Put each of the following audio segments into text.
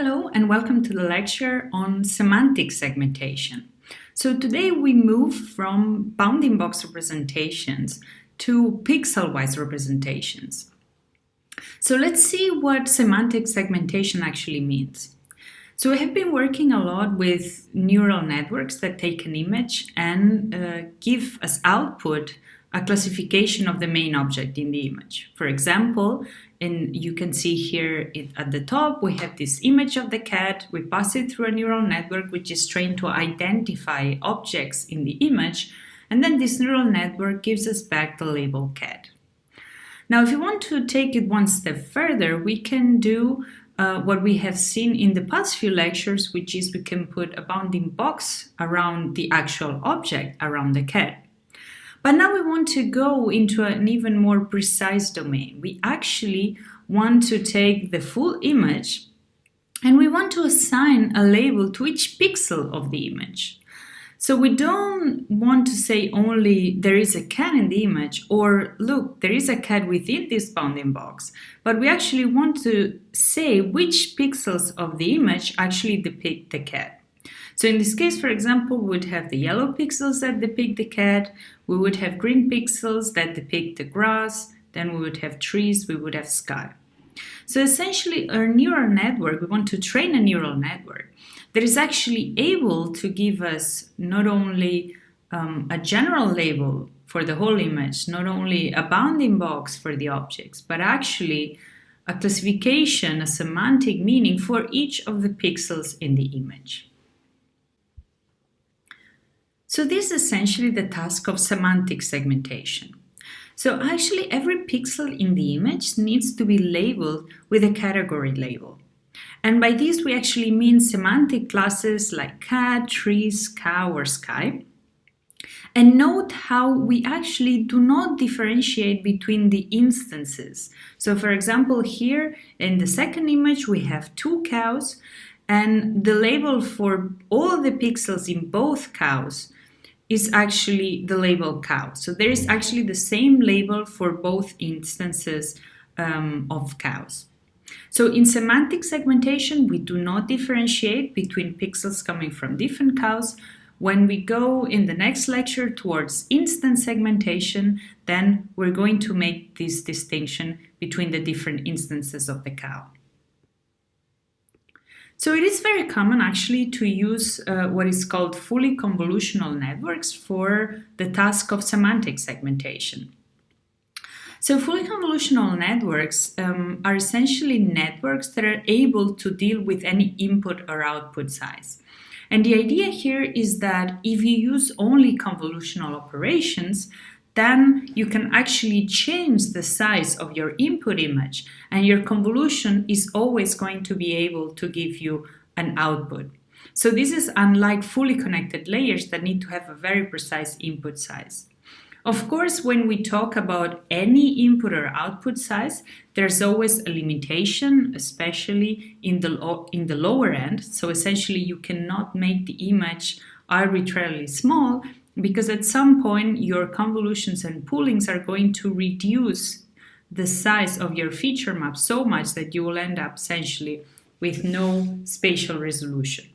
Hello and welcome to the lecture on semantic segmentation. So today we move from bounding box representations to pixel-wise representations. So let's see what semantic segmentation actually means. So we have been working a lot with neural networks that take an image and give as output a classification of the main object in the image. For example, and you can see here at the top, we have this image of the cat. We pass it through a neural network, which is trained to identify objects in the image. And then this neural network gives us back the label cat. Now, if you want to take it one step further, we can do what we have seen in the past few lectures, which is we can put a bounding box around the actual object, around the cat. But now we want to go into an even more precise domain. We actually want to take the full image and we want to assign a label to each pixel of the image. So we don't want to say only there is a cat in the image or look, there is a cat within this bounding box, but we actually want to say which pixels of the image actually depict the cat. So in this case, for example, we would have the yellow pixels that depict the cat, we would have green pixels that depict the grass, then we would have trees, we would have sky. So essentially our neural network, we want to train a neural network that is actually able to give us not only a general label for the whole image, not only a bounding box for the objects, but actually a classification, a semantic meaning for each of the pixels in the image. So this is essentially the task of semantic segmentation. So actually every pixel in the image needs to be labeled with a category label. And by this we actually mean semantic classes like cat, trees, cow, or sky. And note how we actually do not differentiate between the instances. So for example, here in the second image we have two cows, and the label for all the pixels in both cows is actually the label cow. So there is actually the same label for both instances of cows. So in semantic segmentation, we do not differentiate between pixels coming from different cows. When we go in the next lecture towards instance segmentation, then we're going to make this distinction between the different instances of the cow. So it is very common actually to use what is called fully convolutional networks for the task of semantic segmentation. So fully convolutional networks are essentially networks that are able to deal with any input or output size. And the idea here is that if you use only convolutional operations, then you can actually change the size of your input image and your convolution is always going to be able to give you an output. So this is unlike fully connected layers that need to have a very precise input size. Of course, when we talk about any input or output size, there's always a limitation, especially in the lower end. So essentially you cannot make the image arbitrarily small, because at some point your convolutions and poolings are going to reduce the size of your feature map so much that you will end up essentially with no spatial resolution.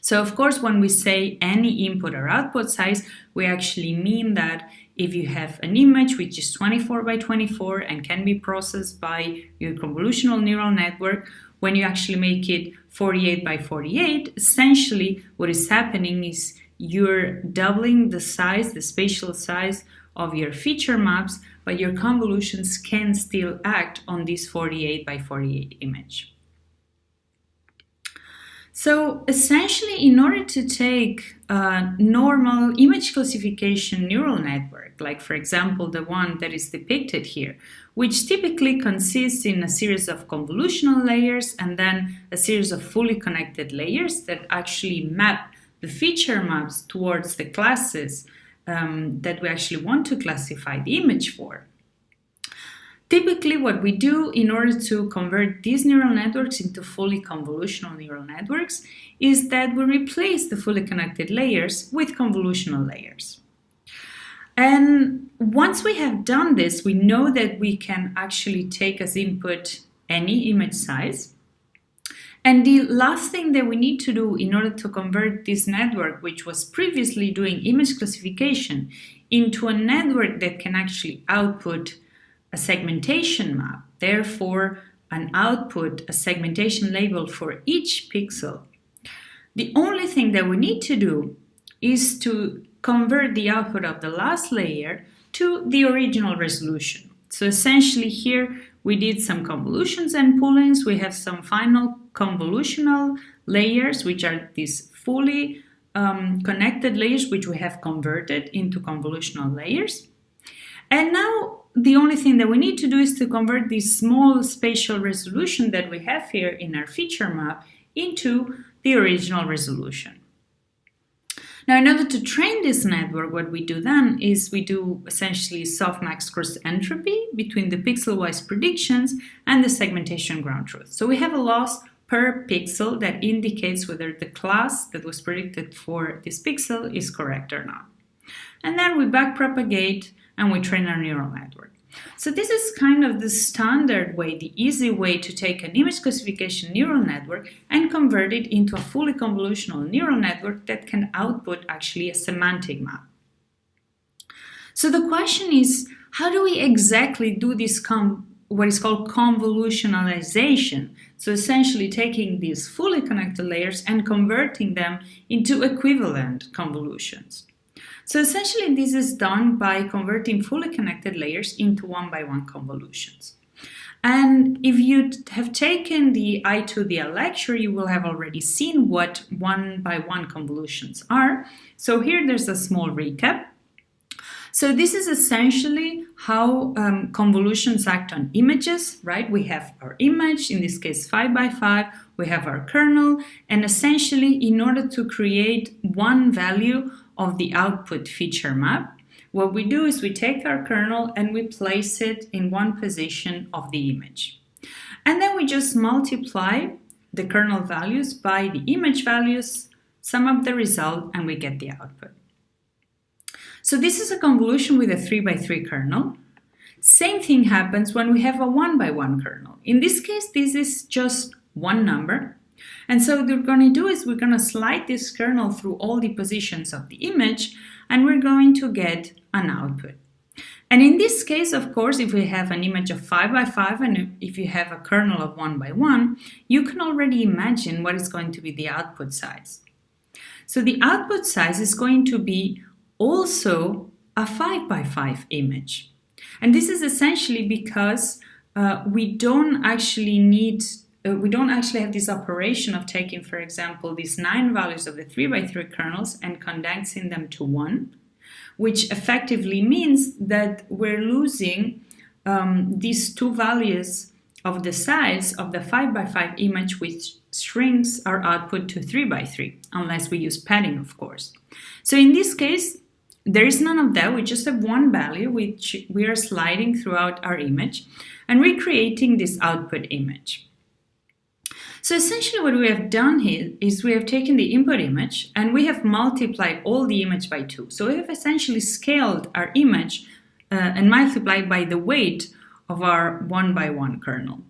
So of course, when we say any input or output size, we actually mean that if you have an image which is 24 by 24 and can be processed by your convolutional neural network, when you actually make it 48 by 48, essentially what is happening is you're doubling the size, the spatial size of your feature maps, but your convolutions can still act on this 48 by 48 image. So essentially, in order to take a normal image classification neural network, like for example, the one that is depicted here, which typically consists in a series of convolutional layers and then a series of fully connected layers that actually map the feature maps towards the classes that we actually want to classify the image for. Typically, what we do in order to convert these neural networks into fully convolutional neural networks is that we replace the fully connected layers with convolutional layers. And once we have done this, we know that we can actually take as input any image size. And the last thing that we need to do in order to convert this network, which was previously doing image classification, into a network that can actually output a segmentation map, therefore a segmentation label for each pixel. The only thing that we need to do is to convert the output of the last layer to the original resolution. So essentially here we did some convolutions and poolings. We have some final convolutional layers, which are these fully connected layers, which we have converted into convolutional layers. And now the only thing that we need to do is to convert this small spatial resolution that we have here in our feature map into the original resolution. Now, in order to train this network, what we do then is we do essentially softmax cross entropy between the pixel-wise predictions and the segmentation ground truth. So we have a loss per pixel that indicates whether the class that was predicted for this pixel is correct or not. And then we backpropagate and we train our neural network. So this is kind of the standard way, the easy way to take an image classification neural network and convert it into a fully convolutional neural network that can output actually a semantic map. So the question is, how do we exactly do this what is called convolutionalization? So essentially taking these fully connected layers and converting them into equivalent convolutions. So essentially this is done by converting fully connected layers into one-by-one convolutions. And if you have taken the I2DL lecture, you will have already seen what one-by-one convolutions are. So here there's a small recap. So this is essentially how convolutions act on images, right? We have our image, in this case 5 by 5, we have our kernel, and essentially in order to create one value of the output feature map, what we do is we take our kernel and we place it in one position of the image. And then we just multiply the kernel values by the image values, sum up the result, and we get the output. So this is a convolution with a 3 by 3 kernel. Same thing happens when we have a 1 by 1 kernel. In this case, this is just one number. And so what we're going to do is we're going to slide this kernel through all the positions of the image, and we're going to get an output. And in this case, of course, if we have an image of 5 by 5 and if you have a kernel of 1 by 1, you can already imagine what is going to be the output size. So the output size is going to be also a 5 by 5 image. And this is essentially because we don't actually have this operation of taking, for example, these 9 values of the 3 by 3 kernels and condensing them to 1, which effectively means that we're losing these 2 values of the size of the 5 by 5 image, which shrinks our output to 3 by 3, unless we use padding, of course. So in this case, there is none of that. We just have one value which we are sliding throughout our image and recreating this output image. So essentially what we have done here is we have taken the input image and we have multiplied all the image by 2. So we have essentially scaled our image and multiplied by the weight of our 1 by 1 kernel.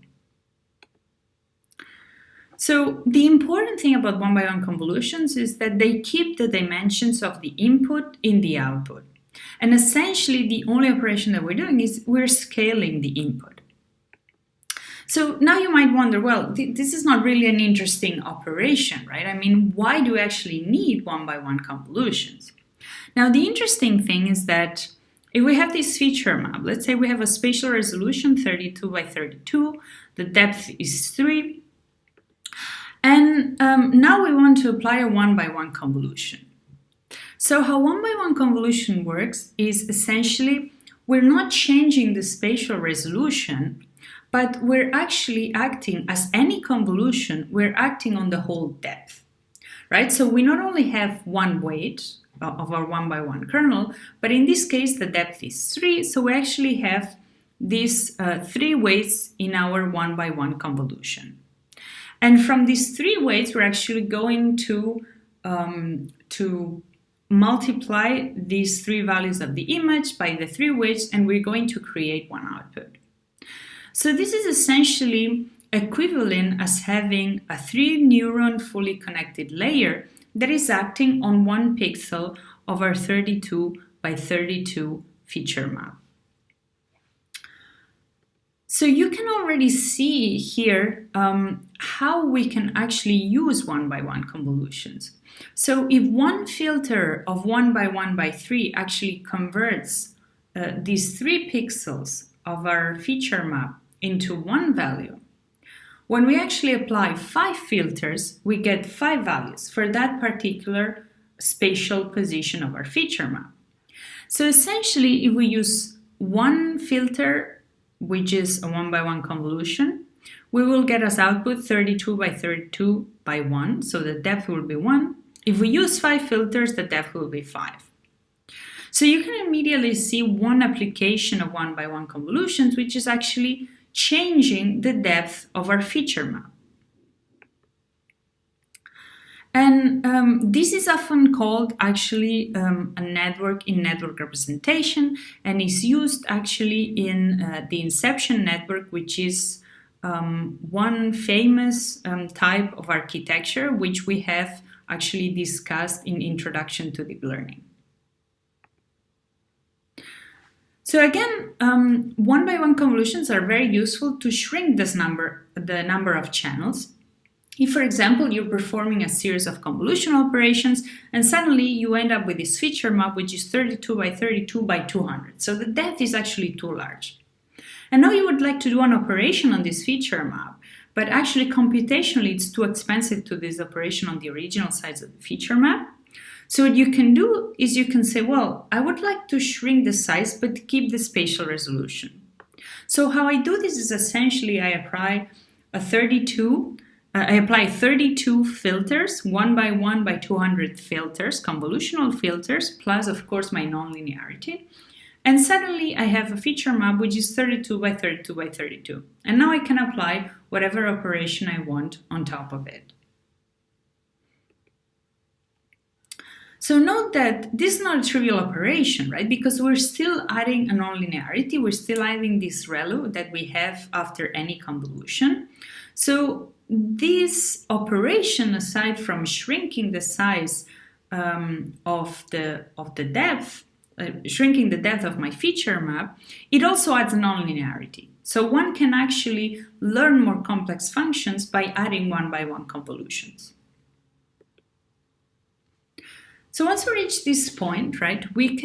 So the important thing about 1 by 1 convolutions is that they keep the dimensions of the input in the output. And essentially the only operation that we're doing is we're scaling the input. So now you might wonder, well, this is not really an interesting operation, right? I mean, why do we actually need 1 by 1 convolutions? Now, the interesting thing is that if we have this feature map, let's say we have a spatial resolution 32 by 32, the depth is 3, and now we want to apply a 1 by 1 convolution. So how 1 by 1 convolution works is essentially we're not changing the spatial resolution, but we're actually acting as any convolution, we're acting on the whole depth, right? So we not only have one weight of our 1 by 1 kernel, but in this case the depth is 3, so we actually have these 3 weights in our 1 by 1 convolution. And from these 3 weights, we're actually going to multiply these 3 values of the image by the 3 weights, and we're going to create one output. So this is essentially equivalent as having a 3-neuron fully connected layer that is acting on 1 pixel of our 32 by 32 feature map. So you can already see here how we can actually use 1-by-1 convolutions. So if one filter of 1-by-1-by-3 actually converts these 3 pixels of our feature map into 1 value, when we actually apply 5 filters, we get 5 values for that particular spatial position of our feature map. So essentially, if we use one filter, which is a 1-by-1 convolution, we will get as output 32 by 32 by 1, so the depth will be 1. If we use 5 filters, the depth will be 5. So you can immediately see one application of 1-by-1 convolutions, which is actually changing the depth of our feature map. And this is often called actually a network in network representation, and is used actually in the inception network, which is one famous type of architecture which we have actually discussed in Introduction to Deep Learning. So again, 1-by-1 convolutions are very useful to shrink the number of channels. If, for example, you're performing a series of convolutional operations and suddenly you end up with this feature map which is 32 by 32 by 200. So the depth is actually too large. And now you would like to do an operation on this feature map, but actually computationally it's too expensive to do this operation on the original size of the feature map. So what you can do is you can say, well, I would like to shrink the size but keep the spatial resolution. So how I do this is essentially I apply 32 filters, 1-by-1 by 200 filters, convolutional filters, plus of course my nonlinearity. And suddenly I have a feature map which is 32 by 32 by 32. And now I can apply whatever operation I want on top of it. So note that this is not a trivial operation, right? Because we're still adding a nonlinearity, we're still adding this ReLU that we have after any convolution. So this operation, aside from shrinking the size of the depth, shrinking the depth of my feature map, it also adds a nonlinearity. So one can actually learn more complex functions by adding 1-by-1 convolutions. So once we reach this point, right, we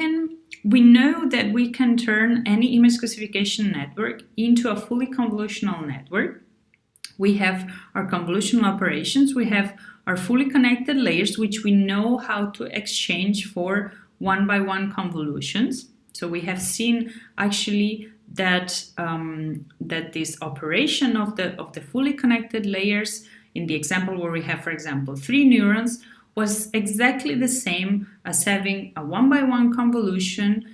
know that we can turn any image classification network into a fully convolutional network. We have our convolutional operations, we have our fully connected layers, which we know how to exchange for 1-by-1 convolutions. So we have seen actually that, that this operation of the fully connected layers, in the example where we have, for example, 3 neurons, was exactly the same as having a 1-by-1 convolution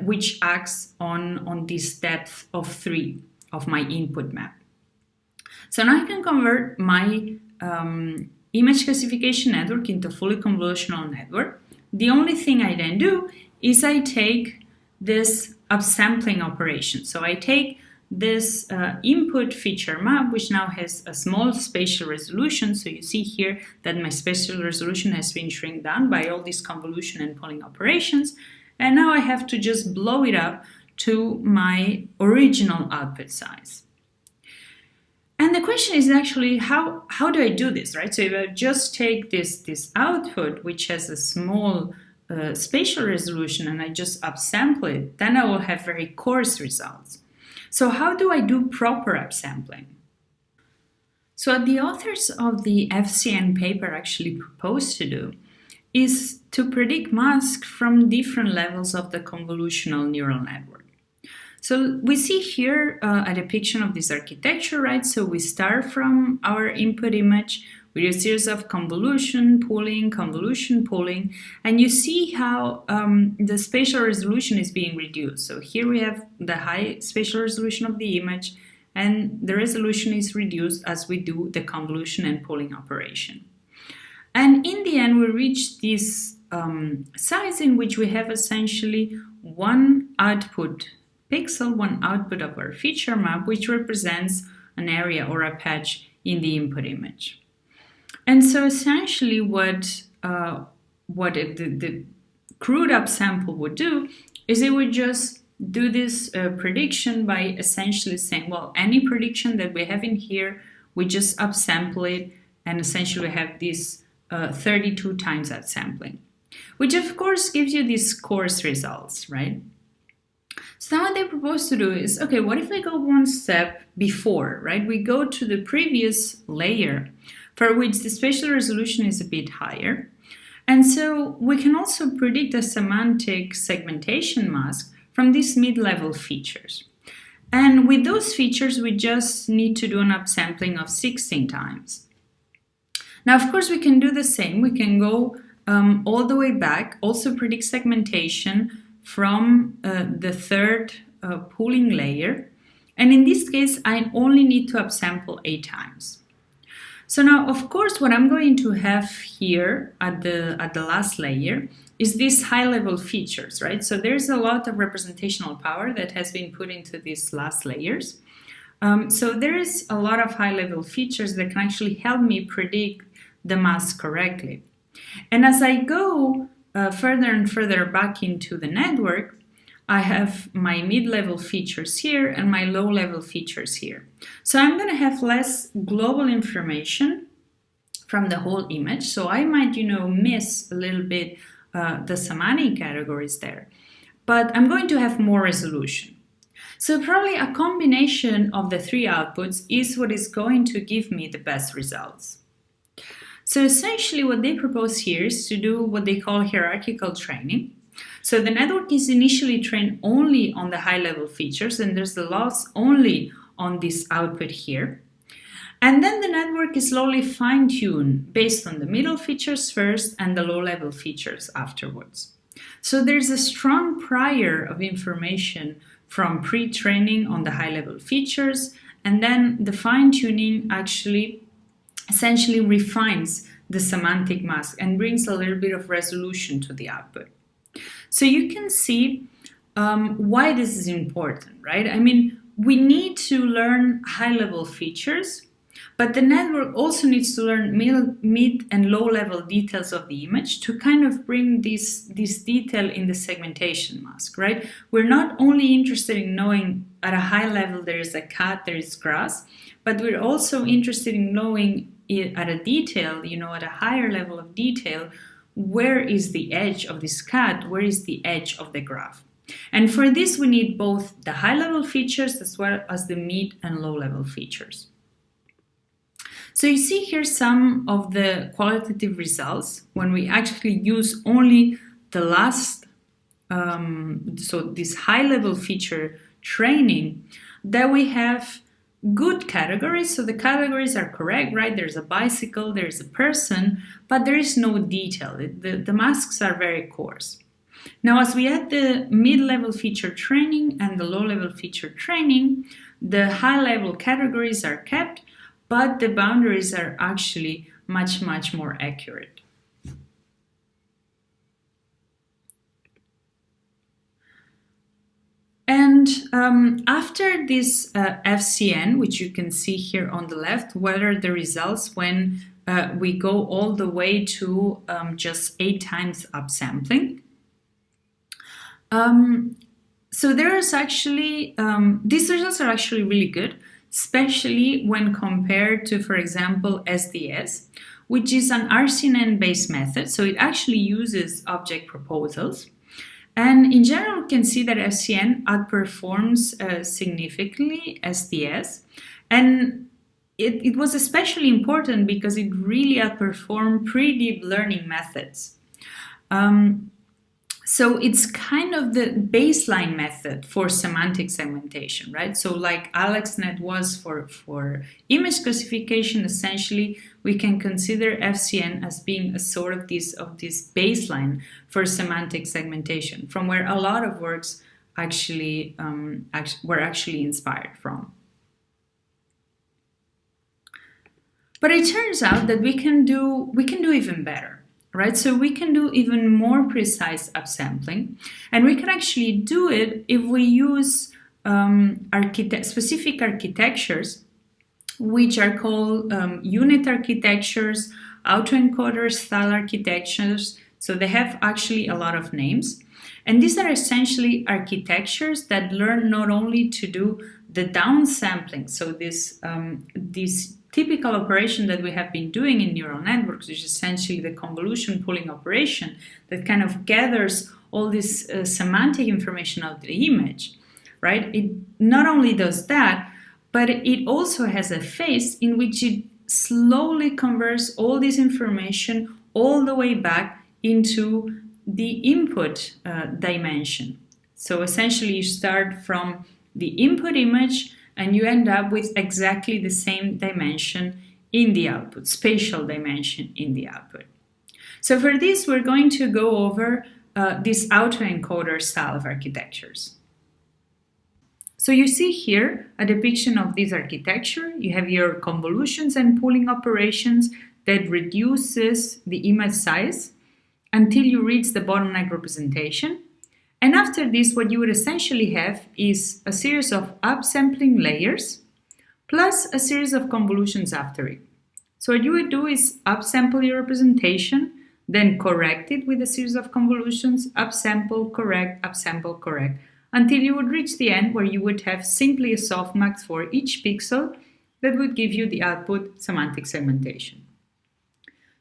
which acts on this depth of 3 of my input map. So now I can convert my image classification network into a fully convolutional network. The only thing I then do is I take this upsampling operation. So I take this input feature map, which now has a small spatial resolution. So you see here that my spatial resolution has been shrunk down by all these convolution and pooling operations. And now I have to just blow it up to my original output size. And the question is actually, how do I do this, right? So if I just take this output, which has a small spatial resolution, and I just upsample it, then I will have very coarse results. So how do I do proper upsampling? So what the authors of the FCN paper actually propose to do is to predict mask from different levels of the convolutional neural network. So we see here a depiction of this architecture, right? So we start from our input image with a series of convolution pooling, and you see how the spatial resolution is being reduced. So here we have the high spatial resolution of the image, and the resolution is reduced as we do the convolution and pooling operation. And in the end, we reach this size in which we have essentially one output pixel, one output of our feature map, which represents an area or a patch in the input image. And so essentially what the crude upsample would do is it would just do this prediction by essentially saying, well, any prediction that we have in here, we just upsample it, and essentially we have this 32 times that sampling, which of course gives you these coarse results, right? So now what they propose to do is, okay, what if we go one step before, right? We go to the previous layer for which the spatial resolution is a bit higher. And so we can also predict a semantic segmentation mask from these mid-level features. And with those features, we just need to do an upsampling of 16 times. Now, of course, we can do the same. We can go all the way back, also predict segmentation from the third pooling layer. And in this case, I only need to upsample 8 times. So now, of course, what I'm going to have here at the last layer is these high-level features, right? So there's a lot of representational power that has been put into these last layers. So there is a lot of high-level features that can actually help me predict the mask correctly. And as I go further and further back into the network, I have my mid-level features here and my low-level features here. So I'm going to have less global information from the whole image. So I might, miss a little bit the semantic categories there, but I'm going to have more resolution. So probably a combination of the 3 outputs is what is going to give me the best results. So essentially what they propose here is to do what they call hierarchical training. So the network is initially trained only on the high-level features, and there's the loss only on this output here. And then the network is slowly fine-tuned based on the middle features first and the low-level features afterwards. So there's a strong prior of information from pre-training on the high-level features, and then the fine-tuning actually essentially refines the semantic mask and brings a little bit of resolution to the output. So you can see why this is important, right? I mean, we need to learn high-level features, but the network also needs to learn mid and low-level details of the image to kind of bring this detail in the segmentation mask, right? We're not only interested in knowing at a high level there is a cat, there is grass, but we're also interested in knowing at a detail, at a higher level of detail, where is the edge of this cat, where is the edge of the graph. And for this, we need both the high-level features as well as the mid and low-level features. So you see here some of the qualitative results when we actually use only the last, so this high-level feature training, that we have good categories. So the categories are correct, right? There's a bicycle, there's a person, but there is no detail. The masks are very coarse. Now, as we add the mid-level feature training and the low-level feature training, the high-level categories are kept, but the boundaries are actually much, much more accurate. And after this FCN, which you can see here on the left, what are the results when we go all the way to just 8 times upsampling? So there is actually, these results are actually really good, especially when compared to, for example, SDS, which is an RCNN-based method. So it actually uses object proposals. And in general, you can see that FCN outperforms significantly SDS. And it was especially important because it really outperformed pre-deep learning methods. So it's kind of the baseline method for semantic segmentation, right? So like AlexNet was for image classification, essentially, we can consider FCN as being a sort of this baseline for semantic segmentation, from where a lot of works actually were actually inspired from. But it turns out that we can do even better. Right, so we can do even more precise upsampling, and we can actually do it if we use specific architectures which are called unit architectures, autoencoder style architectures. So they have actually a lot of names. And these are essentially architectures that learn not only to do the downsampling, so this typical operation that we have been doing in neural networks, which is essentially the convolution pooling operation that kind of gathers all this semantic information of the image, right? It not only does that, but it also has a phase in which it slowly converts all this information all the way back into the input dimension. So essentially you start from the input image and you end up with exactly the same dimension in the output, spatial dimension in the output. So for this, we're going to go over this autoencoder style of architectures. So you see here a depiction of this architecture. You have your convolutions and pooling operations that reduces the image size until you reach the bottleneck representation. And after this, what you would essentially have is a series of upsampling layers plus a series of convolutions after it. So what you would do is upsample your representation, then correct it with a series of convolutions, upsample, correct, until you would reach the end where you would have simply a softmax for each pixel that would give you the output semantic segmentation.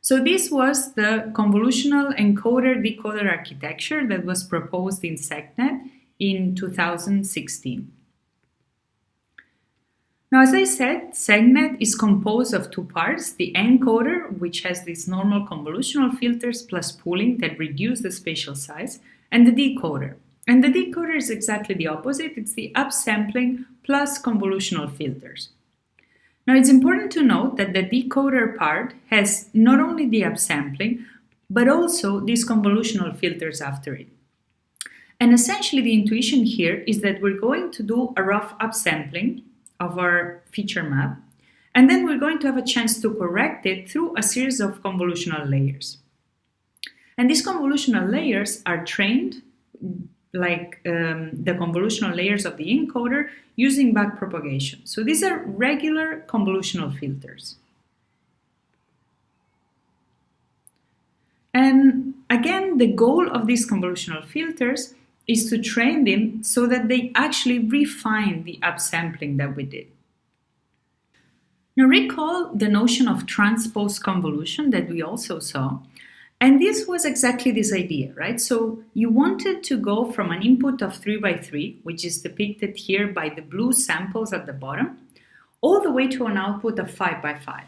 So this was the convolutional encoder-decoder architecture that was proposed in SegNet in 2016. Now, as I said, SegNet is composed of two parts: the encoder, which has these normal convolutional filters plus pooling that reduce the spatial size, and the decoder. And the decoder is exactly the opposite. It's the upsampling plus convolutional filters. Now, it's important to note that the decoder part has not only the upsampling, but also these convolutional filters after it. And essentially, the intuition here is that we're going to do a rough upsampling of our feature map, and then we're going to have a chance to correct it through a series of convolutional layers. And these convolutional layers are trained like the convolutional layers of the encoder using backpropagation. So these are regular convolutional filters. And again, the goal of these convolutional filters is to train them so that they actually refine the upsampling that we did. Now recall the notion of transposed convolution that we also saw. And this was exactly this idea, right? So you wanted to go from an input of 3 by 3, which is depicted here by the blue samples at the bottom, all the way to an output of 5 by 5.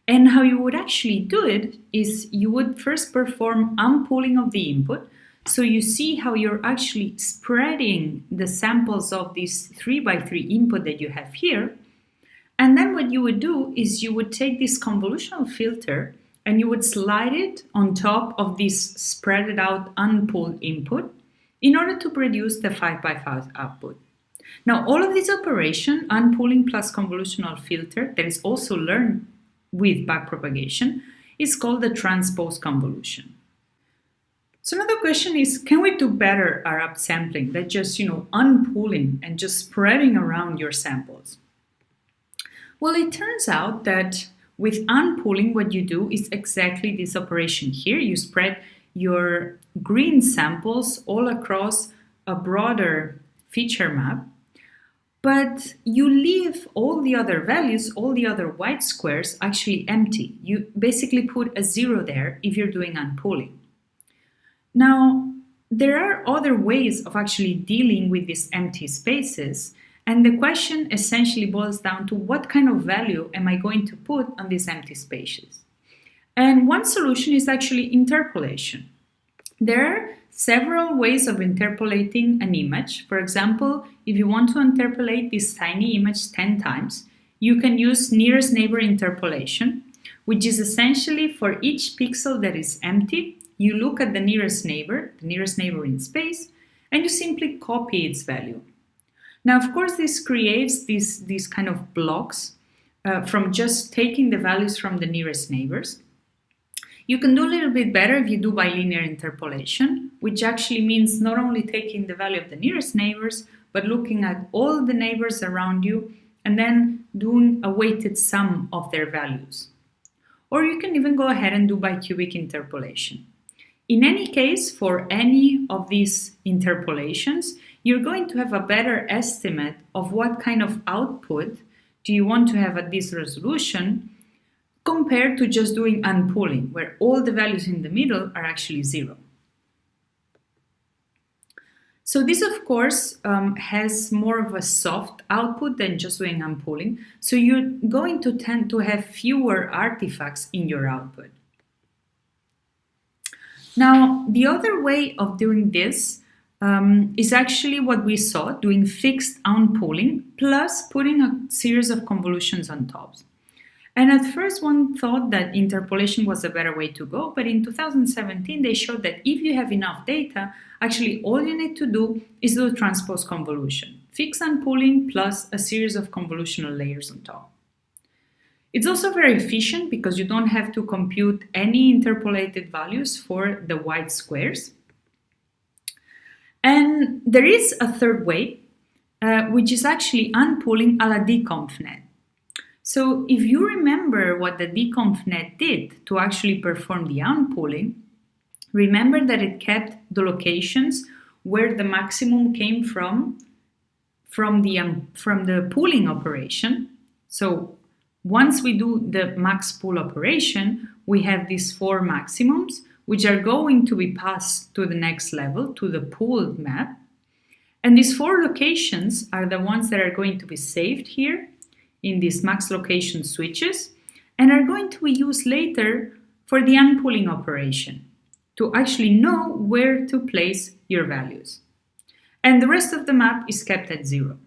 And how you would actually do it is you would first perform unpooling of the input. So you see how you're actually spreading the samples of this 3 by 3 input that you have here. And then what you would do is you would take this convolutional filter and you would slide it on top of this spread out unpooled input in order to produce the 5 by 5 output. Now, all of this operation, unpooling plus convolutional filter, that is also learned with backpropagation, is called the transposed convolution. So another question is, can we do better our upsampling than just, unpooling and just spreading around your samples? Well, it turns out that with unpooling, what you do is exactly this operation here. You spread your green samples all across a broader feature map, but you leave all the other values, all the other white squares actually empty. You basically put a 0 there if you're doing unpooling. Now, there are other ways of actually dealing with these empty spaces. And the question essentially boils down to what kind of value am I going to put on these empty spaces? And one solution is actually interpolation. There are several ways of interpolating an image. For example, if you want to interpolate this tiny image 10 times, you can use nearest neighbor interpolation, which is essentially for each pixel that is empty, you look at the nearest neighbor in space, and you simply copy its value. Now, of course, this creates these kind of blocks from just taking the values from the nearest neighbors. You can do a little bit better if you do bilinear interpolation, which actually means not only taking the value of the nearest neighbors, but looking at all the neighbors around you and then doing a weighted sum of their values. Or you can even go ahead and do bicubic interpolation. In any case, for any of these interpolations, you're going to have a better estimate of what kind of output do you want to have at this resolution compared to just doing unpooling, where all the values in the middle are actually 0. So this, of course, has more of a soft output than just doing unpooling. So you're going to tend to have fewer artifacts in your output. Now, the other way of doing this is actually what we saw, doing fixed unpooling plus putting a series of convolutions on top. And at first one thought that interpolation was a better way to go, but in 2017 they showed that if you have enough data, actually all you need to do is do a transposed convolution, fixed unpooling plus a series of convolutional layers on top. It's also very efficient because you don't have to compute any interpolated values for the white squares. And there is a third way, which is actually unpooling a la DConvNet. So if you remember what the DConvNet did to actually perform the unpooling, remember that it kept the locations where the maximum came from the pooling operation. So once we do the max pool operation, we have these 4 maximums, which are going to be passed to the next level, to the pooled map. And these 4 locations are the ones that are going to be saved here in these max location switches and are going to be used later for the unpooling operation to actually know where to place your values. And the rest of the map is kept at 0.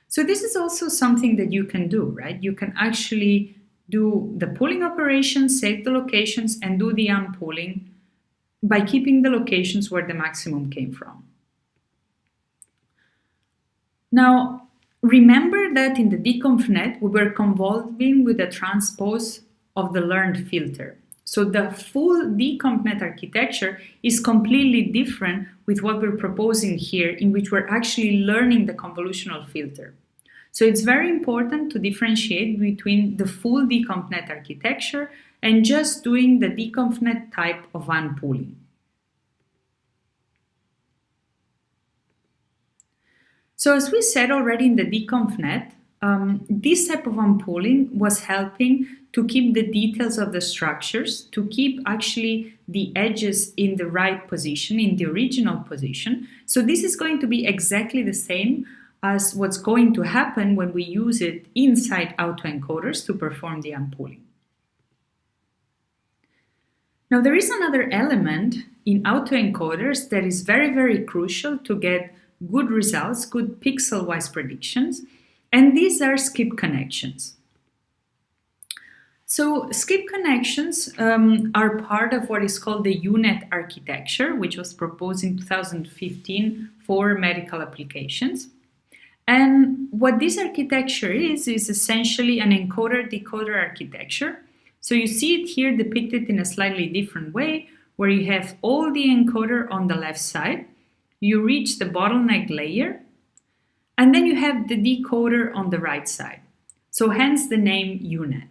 So this is also something that you can do, right? You can actually do the pooling operation, save the locations, and do the unpooling by keeping the locations where the maximum came from. Now, remember that in the DConvNet, we were convolving with the transpose of the learned filter. So the full DConvNet architecture is completely different with what we're proposing here, in which we're actually learning the convolutional filter. So it's very important to differentiate between the full DConvNet architecture and just doing the DConvNet type of unpooling. So as we said already in the DConvNet, this type of unpooling was helping to keep the details of the structures, to keep actually the edges in the right position, in the original position. So this is going to be exactly the same as what's going to happen when we use it inside autoencoders to perform the unpooling. Now there is another element in autoencoders that is very, very crucial to get good results, good pixel-wise predictions, and these are skip connections. So skip connections are part of what is called the UNet architecture, which was proposed in 2015 for medical applications. And what this architecture is essentially an encoder-decoder architecture. So you see it here depicted in a slightly different way, where you have all the encoder on the left side, you reach the bottleneck layer, and then you have the decoder on the right side. So hence the name UNet.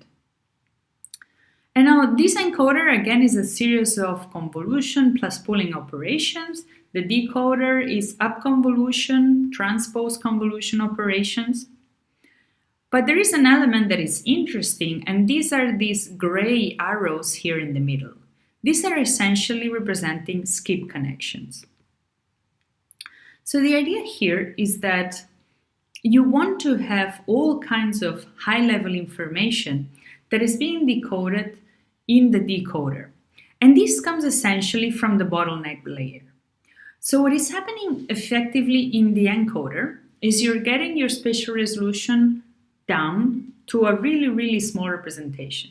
And now this encoder again is a series of convolution plus pooling operations. The decoder is upconvolution, transposed convolution operations. But there is an element that is interesting, and these are these gray arrows here in the middle. These are essentially representing skip connections. So the idea here is that you want to have all kinds of high-level information that is being decoded in the decoder. And this comes essentially from the bottleneck layer. So what is happening effectively in the encoder is you're getting your spatial resolution down to a really, really small representation.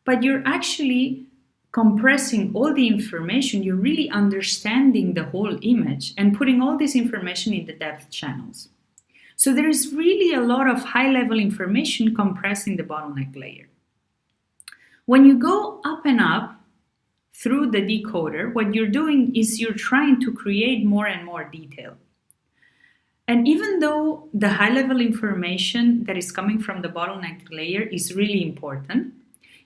But you're actually compressing all the information, you're really understanding the whole image and putting all this information in the depth channels. So there is really a lot of high-level information compressed in the bottleneck layer. When you go up and up through the decoder, what you're doing is you're trying to create more and more detail. And even though the high-level information that is coming from the bottleneck layer is really important,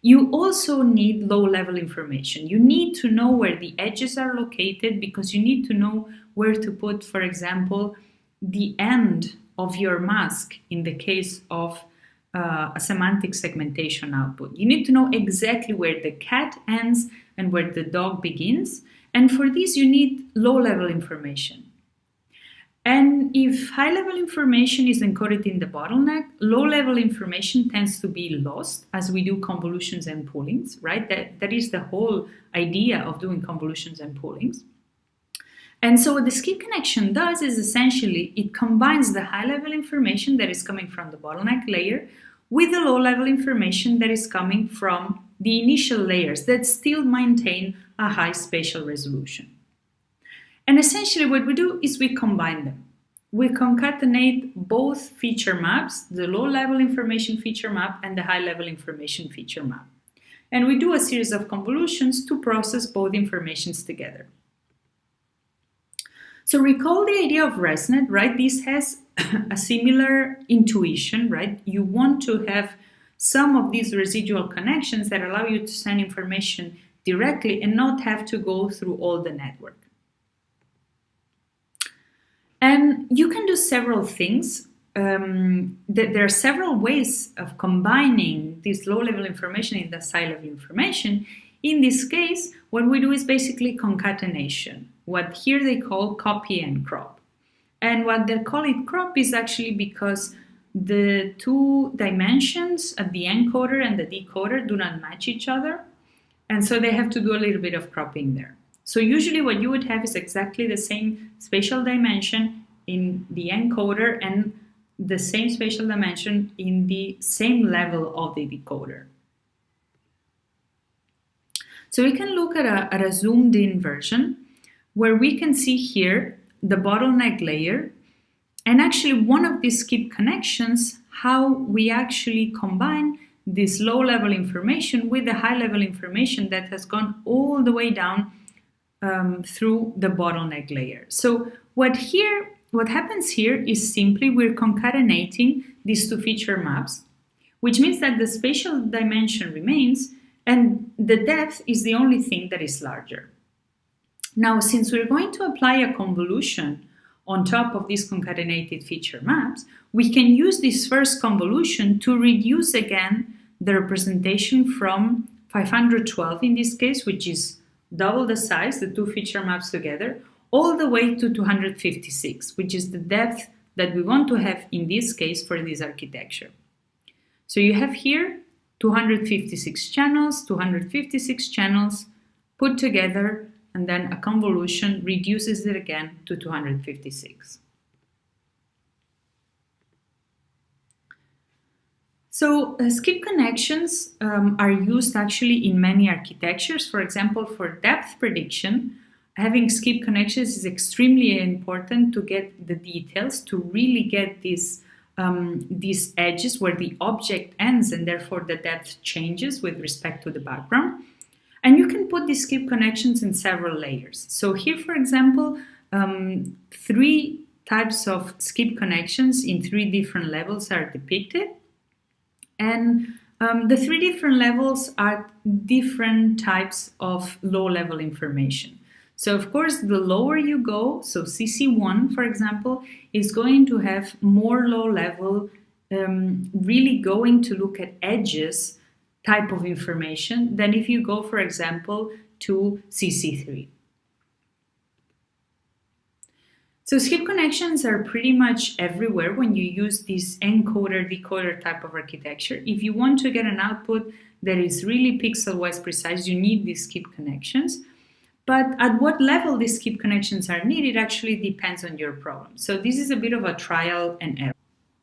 you also need low-level information. You need to know where the edges are located because you need to know where to put, for example, the end of your mask in the case of a semantic segmentation output. You need to know exactly where the cat ends and where the dog begins. And for this, you need low-level information. And if high-level information is encoded in the bottleneck, low-level information tends to be lost as we do convolutions and poolings, right? That is the whole idea of doing convolutions and poolings. And so what the skip connection does is essentially it combines the high-level information that is coming from the bottleneck layer with the low-level information that is coming from the initial layers that still maintain a high spatial resolution. And essentially what we do is we combine them. We concatenate both feature maps, the low-level information feature map and the high-level information feature map. And we do a series of convolutions to process both informations together. So recall the idea of ResNet, right? This has a similar intuition, right? You want to have some of these residual connections that allow you to send information directly and not have to go through all the network. And you can do several things. There are several ways of combining this low-level information in this high-level information. In this case, what we do is basically concatenation, what here they call copy and crop. And what they call it crop is actually because the two dimensions at the encoder and the decoder do not match each other. And so they have to do a little bit of cropping there. So usually what you would have is exactly the same spatial dimension in the encoder and the same spatial dimension in the same level of the decoder. So we can look at a zoomed in version where we can see here the bottleneck layer and actually one of these skip connections, how we actually combine this low-level information with the high-level information that has gone all the way down through the bottleneck layer. So what happens here is simply we're concatenating these two feature maps, which means that the spatial dimension remains and the depth is the only thing that is larger. Now, since we're going to apply a convolution on top of these concatenated feature maps, we can use this first convolution to reduce again the representation from 512 in this case, which is double the size, the two feature maps together, all the way to 256, which is the depth that we want to have in this case for this architecture. So you have here 256 channels put together, and then a convolution reduces it again to 256. So skip connections are used actually in many architectures. For example, for depth prediction, having skip connections is extremely important to get the details, to really get these edges where the object ends and therefore the depth changes with respect to the background. And you can put these skip connections in several layers. So here, for example, 3 types of skip connections in 3 different levels are depicted. And the 3 different levels are different types of low-level information. So, of course, the lower you go, so CC1, for example, is going to have more low-level, really going to look at edges type of information than if you go, for example, to CC3. So skip connections are pretty much everywhere when you use this encoder-decoder type of architecture. If you want to get an output that is really pixel-wise precise, you need these skip connections. But at what level these skip connections are needed actually depends on your problem. So this is a bit of a trial and error.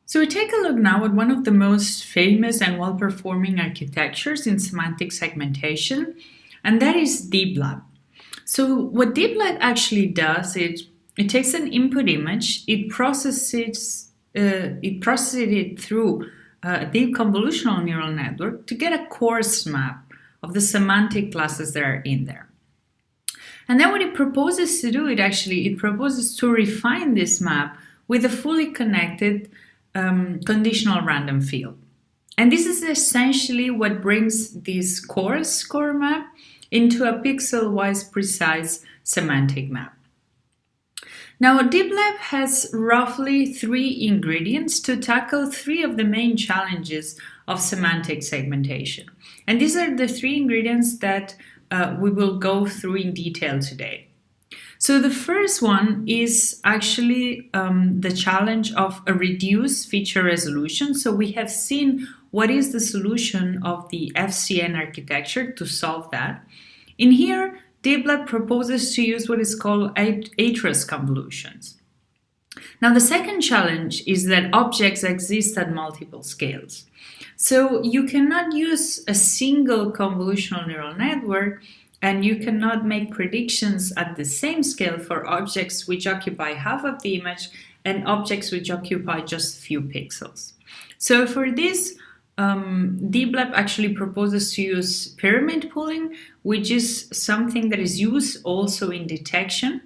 So we take a look now at one of the most famous and well-performing architectures in semantic segmentation, and that is DeepLab. So what DeepLab actually does is it takes an input image, it processes it through a deep convolutional neural network to get a coarse map of the semantic classes that are in there. And then what it proposes to do, it proposes to refine this map with a fully connected conditional random field. And this is essentially what brings this coarse score map into a pixel-wise precise semantic map. Now, DeepLab has roughly 3 ingredients to tackle 3 of the main challenges of semantic segmentation. And these are the 3 ingredients that we will go through in detail today. So the first one is actually the challenge of a reduced feature resolution. So we have seen what is the solution of the FCN architecture to solve that. In here, DeepLab proposes to use what is called atrous convolutions. Now, the second challenge is that objects exist at multiple scales. So you cannot use a single convolutional neural network, and you cannot make predictions at the same scale for objects which occupy half of the image and objects which occupy just a few pixels. So for this, DeepLab actually proposes to use pyramid pooling, which is something that is used also in detection.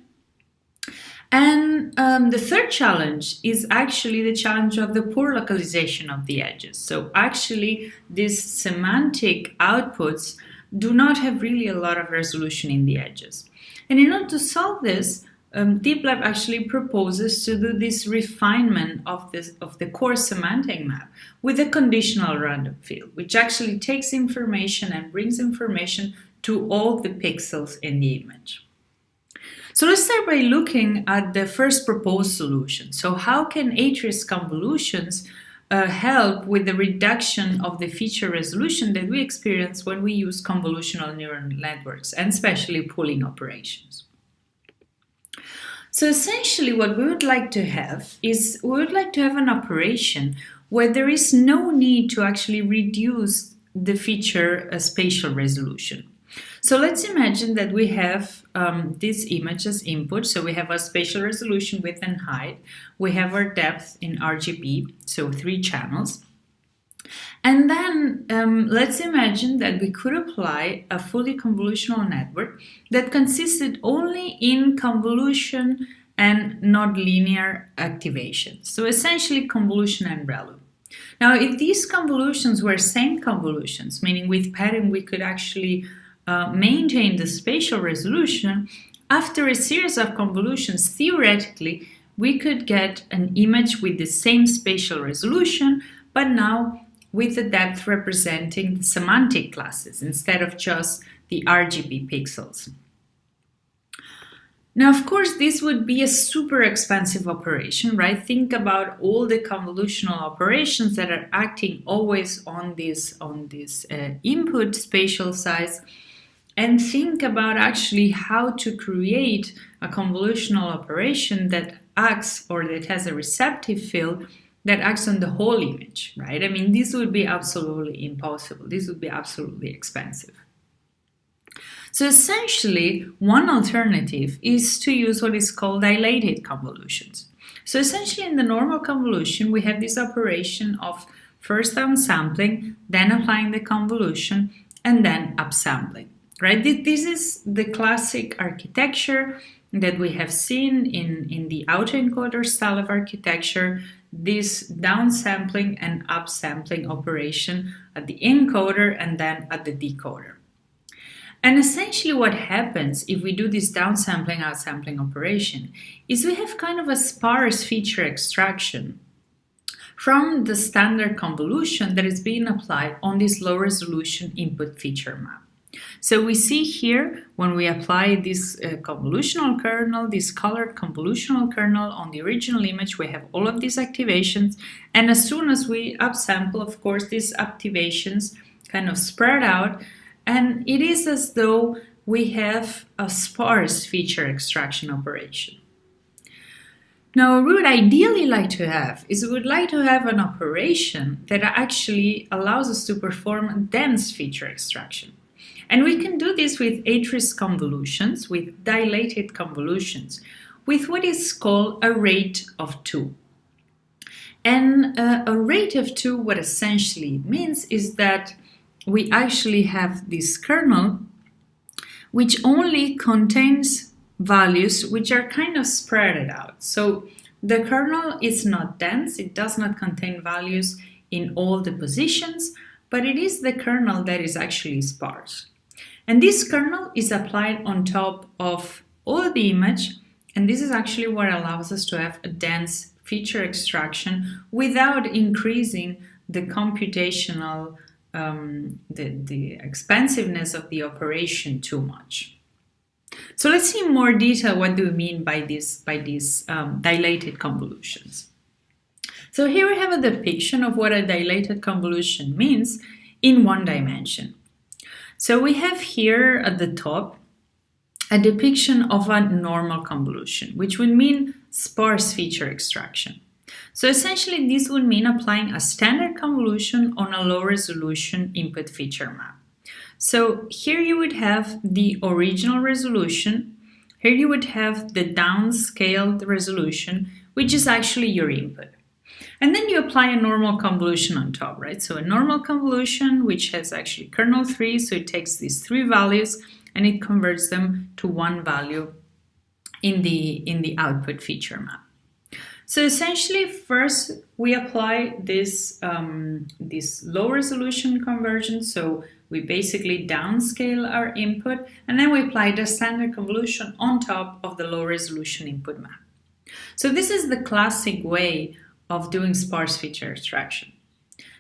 And the third challenge is actually the challenge of the poor localization of the edges. So actually, these semantic outputs do not have really a lot of resolution in the edges. And in order to solve this, DeepLab actually proposes to do this refinement of the core semantic map with a conditional random field, which actually takes information and brings information to all the pixels in the image. So let's start by looking at the first proposed solution. So how can atrous convolutions help with the reduction of the feature resolution that we experience when we use convolutional neural networks, and especially pooling operations? So essentially what we would like to have is an operation where there is no need to actually reduce the feature spatial resolution. So let's imagine that we have this image as input. So we have a spatial resolution, width and height. We have our depth in RGB, so 3 channels. And then let's imagine that we could apply a fully convolutional network that consisted only in convolution and not linear activation. So essentially convolution and ReLU. Now, if these convolutions were same convolutions, meaning with padding we could actually maintain the spatial resolution, after a series of convolutions, theoretically, we could get an image with the same spatial resolution, but now with the depth representing the semantic classes instead of just the RGB pixels. Now, of course, this would be a super expensive operation, right? Think about all the convolutional operations that are acting always on this input spatial size, and think about actually how to create a convolutional operation that acts or that has a receptive field that acts on the whole image, right? I mean, this would be absolutely impossible. This would be absolutely expensive. So essentially, one alternative is to use what is called dilated convolutions. So essentially, in the normal convolution, we have this operation of first downsampling, then applying the convolution, and then upsampling, right? This is the classic architecture that we have seen in the autoencoder style of architecture, this downsampling and upsampling operation at the encoder and then at the decoder. And essentially what happens if we do this downsampling, outsampling operation is we have kind of a sparse feature extraction from the standard convolution that is being applied on this low resolution input feature map. So we see here when we apply this convolutional kernel, this colored convolutional kernel on the original image, we have all of these activations. And as soon as we upsample, of course, these activations kind of spread out. And it is as though we have a sparse feature extraction operation. Now, what we would ideally like to have is we would like to have an operation that actually allows us to perform dense feature extraction. And we can do this with atrous convolutions, with dilated convolutions, with what is called a rate of 2. And a rate of 2, what essentially means is that we actually have this kernel which only contains values which are kind of spread out. So the kernel is not dense, it does not contain values in all the positions, but it is the kernel that is actually sparse. And this kernel is applied on top of all the image, and this is actually what allows us to have a dense feature extraction without increasing the computational, the expensiveness of the operation too much. So let's see in more detail what do we mean by these dilated convolutions. So here we have a depiction of what a dilated convolution means in one dimension. So we have here at the top a depiction of a normal convolution, which would mean sparse feature extraction. So essentially this would mean applying a standard convolution on a low resolution input feature map. So here you would have the original resolution, here you would have the downscaled resolution, which is actually your input. And then you apply a normal convolution on top, right? So a normal convolution, which has actually kernel 3, so it takes these 3 values and it converts them to one value in the output feature map. So essentially, first we apply this low resolution conversion. So we basically downscale our input, and then we apply the standard convolution on top of the low resolution input map. So this is the classic way of doing sparse feature extraction.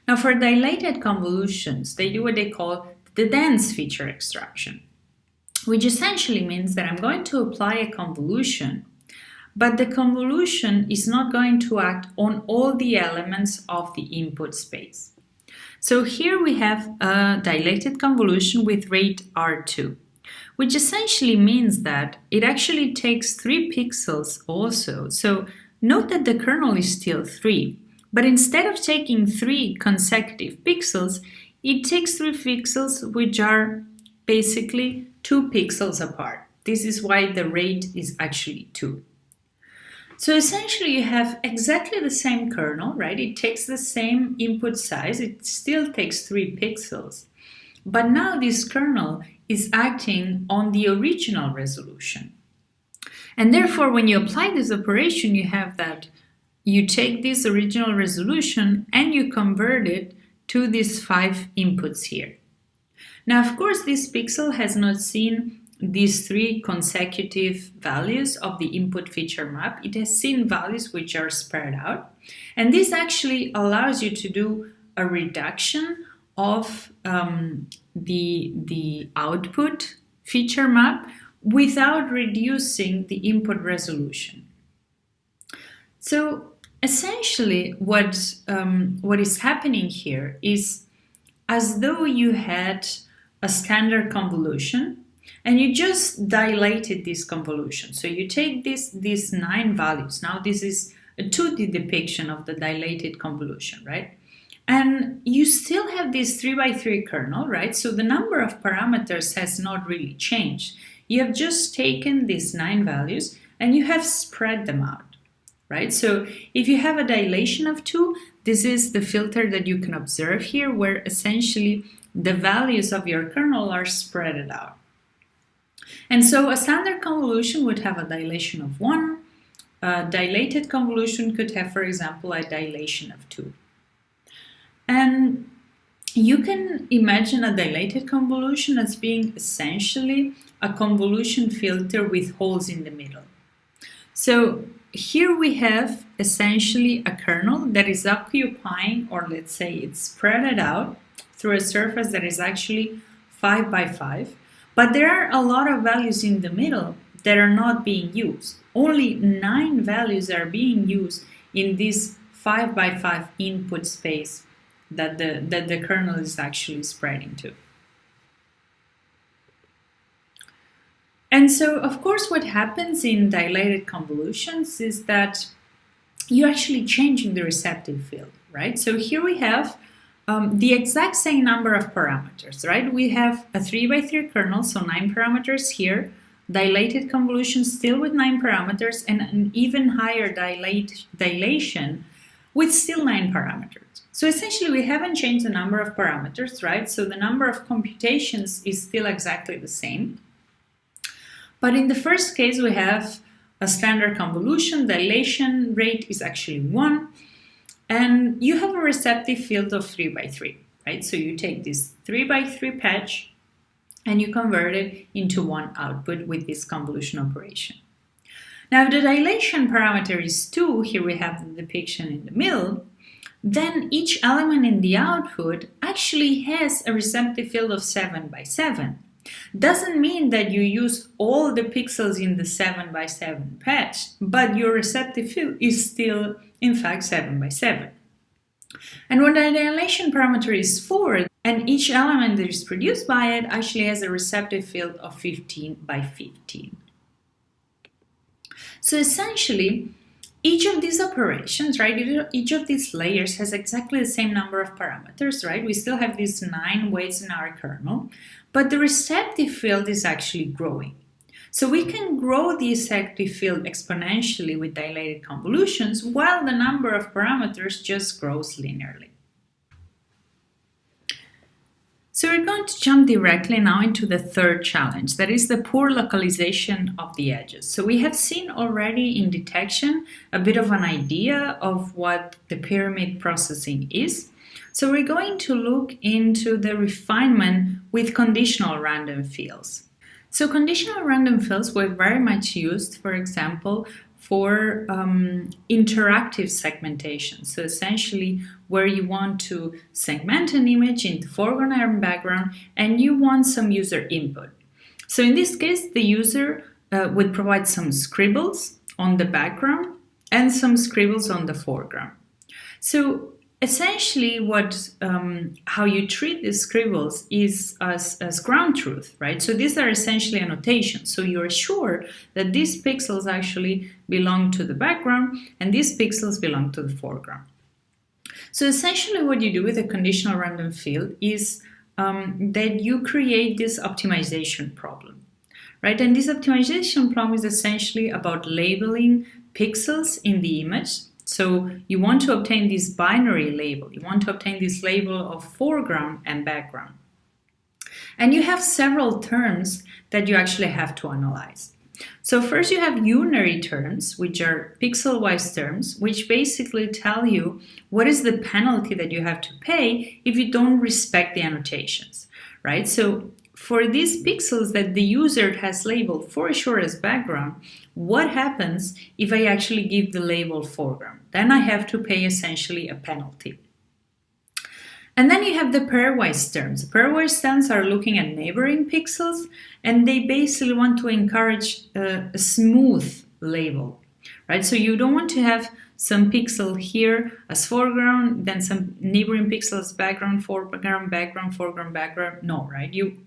Now for dilated convolutions, they do what they call the dense feature extraction, which essentially means that I'm going to apply a convolution, but the convolution is not going to act on all the elements of the input space. So here we have a dilated convolution with rate R2, which essentially means that it actually takes 3 pixels also. So note that the kernel is still 3, but instead of taking 3 consecutive pixels, it takes 3 pixels which are basically 2 pixels apart. This is why the rate is actually 2. So essentially you have exactly the same kernel, right? It takes the same input size, it still takes 3 pixels. But now this kernel is acting on the original resolution. And therefore, when you apply this operation, you have that you take this original resolution and you convert it to these 5 inputs here. Now, of course, this pixel has not seen these 3 consecutive values of the input feature map. It has seen values which are spread out. And this actually allows you to do a reduction of the output feature map without reducing the input resolution. So essentially what is happening here is as though you had a standard convolution and you just dilated this convolution. So you take these 9 values. Now this is a 2D depiction of the dilated convolution, right? And you still have this 3x3 kernel, right? So the number of parameters has not really changed. You have just taken these 9 values and you have spread them out, right? So if you have a dilation of 2, this is the filter that you can observe here, where essentially the values of your kernel are spread out. And so a standard convolution would have a dilation of 1. A dilated convolution could have, for example, a dilation of 2. And you can imagine a dilated convolution as being essentially a convolution filter with holes in the middle. So here we have essentially a kernel that is occupying, or let's say it's spread out through a surface that is actually 5 by 5, but there are a lot of values in the middle that are not being used. Only 9 values are being used in this 5 by 5 input space that the kernel is actually spreading to. And so, of course, what happens in dilated convolutions is that you're actually changing the receptive field, right? So here we have the exact same number of parameters, right? We have a 3x3 kernel, so 9 parameters here, dilated convolution still with 9 parameters, and an even higher dilation with still 9 parameters. So essentially we haven't changed the number of parameters, right? So the number of computations is still exactly the same. But in the first case we have a standard convolution, the dilation rate is actually 1, and you have a receptive field of 3 by 3, right? So you take this 3 by 3 patch and you convert it into one output with this convolution operation. Now, if the dilation parameter is 2, here we have the depiction in the middle, then each element in the output actually has a receptive field of 7 by 7. Doesn't mean that you use all the pixels in the 7 by 7 patch, but your receptive field is still, in fact, 7 by 7. And when the dilation parameter is 4, and each element that is produced by it actually has a receptive field of 15 by 15. So essentially, each of these operations, right, each of these layers has exactly the same number of parameters, right? We still have these 9 weights in our kernel, but the receptive field is actually growing. So we can grow the receptive field exponentially with dilated convolutions while the number of parameters just grows linearly. So we're going to jump directly now into the third challenge, that is the poor localization of the edges. So we have seen already in detection a bit of an idea of what the pyramid processing is. So we're going to look into the refinement with conditional random fields. So conditional random fields were very much used, for example, for interactive segmentation. So essentially where you want to segment an image into foreground and background and you want some user input. So in this case, the user would provide some scribbles on the background and some scribbles on the foreground. So essentially how you treat these scribbles is as ground truth, right? So these are essentially annotations. So you're sure that these pixels actually belong to the background and these pixels belong to the foreground. So essentially what you do with a conditional random field is that you create this optimization problem, right? And this optimization problem is essentially about labeling pixels in the image. So you want to obtain this binary label. You want to obtain this label of foreground and background. And you have several terms that you actually have to analyze. So first you have unary terms, which are pixel-wise terms, which basically tell you what is the penalty that you have to pay if you don't respect the annotations, right? So for these pixels that the user has labeled for sure as background, what happens if I actually give the label foreground? Then I have to pay essentially a penalty. And then you have the pairwise terms. Pairwise terms are looking at neighboring pixels, and they basically want to encourage a smooth label, right? So you don't want to have some pixel here as foreground, then some neighboring pixels background, foreground, background, foreground, background. No, right? You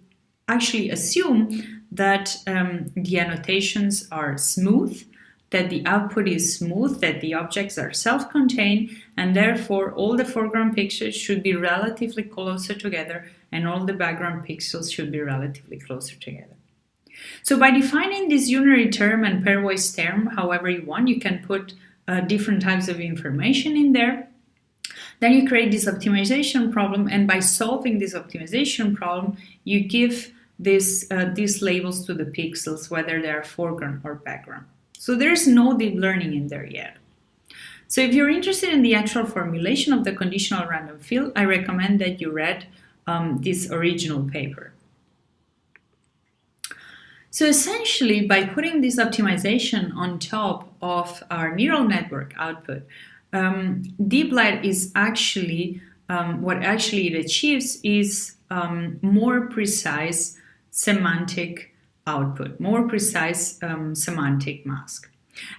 actually assume that the annotations are smooth, that the output is smooth, that the objects are self-contained, and therefore all the foreground pixels should be relatively closer together and all the background pixels should be relatively closer together. So by defining this unary term and pairwise term however you want, you can put different types of information in there. Then you create this optimization problem, and by solving this optimization problem, you give these labels to the pixels, whether they are foreground or background. So there's no deep learning in there yet. So if you're interested in the actual formulation of the conditional random field, I recommend that you read this original paper. So essentially, by putting this optimization on top of our neural network output, DeepLab is actually, what actually it achieves is more precise semantic output, more precise semantic mask.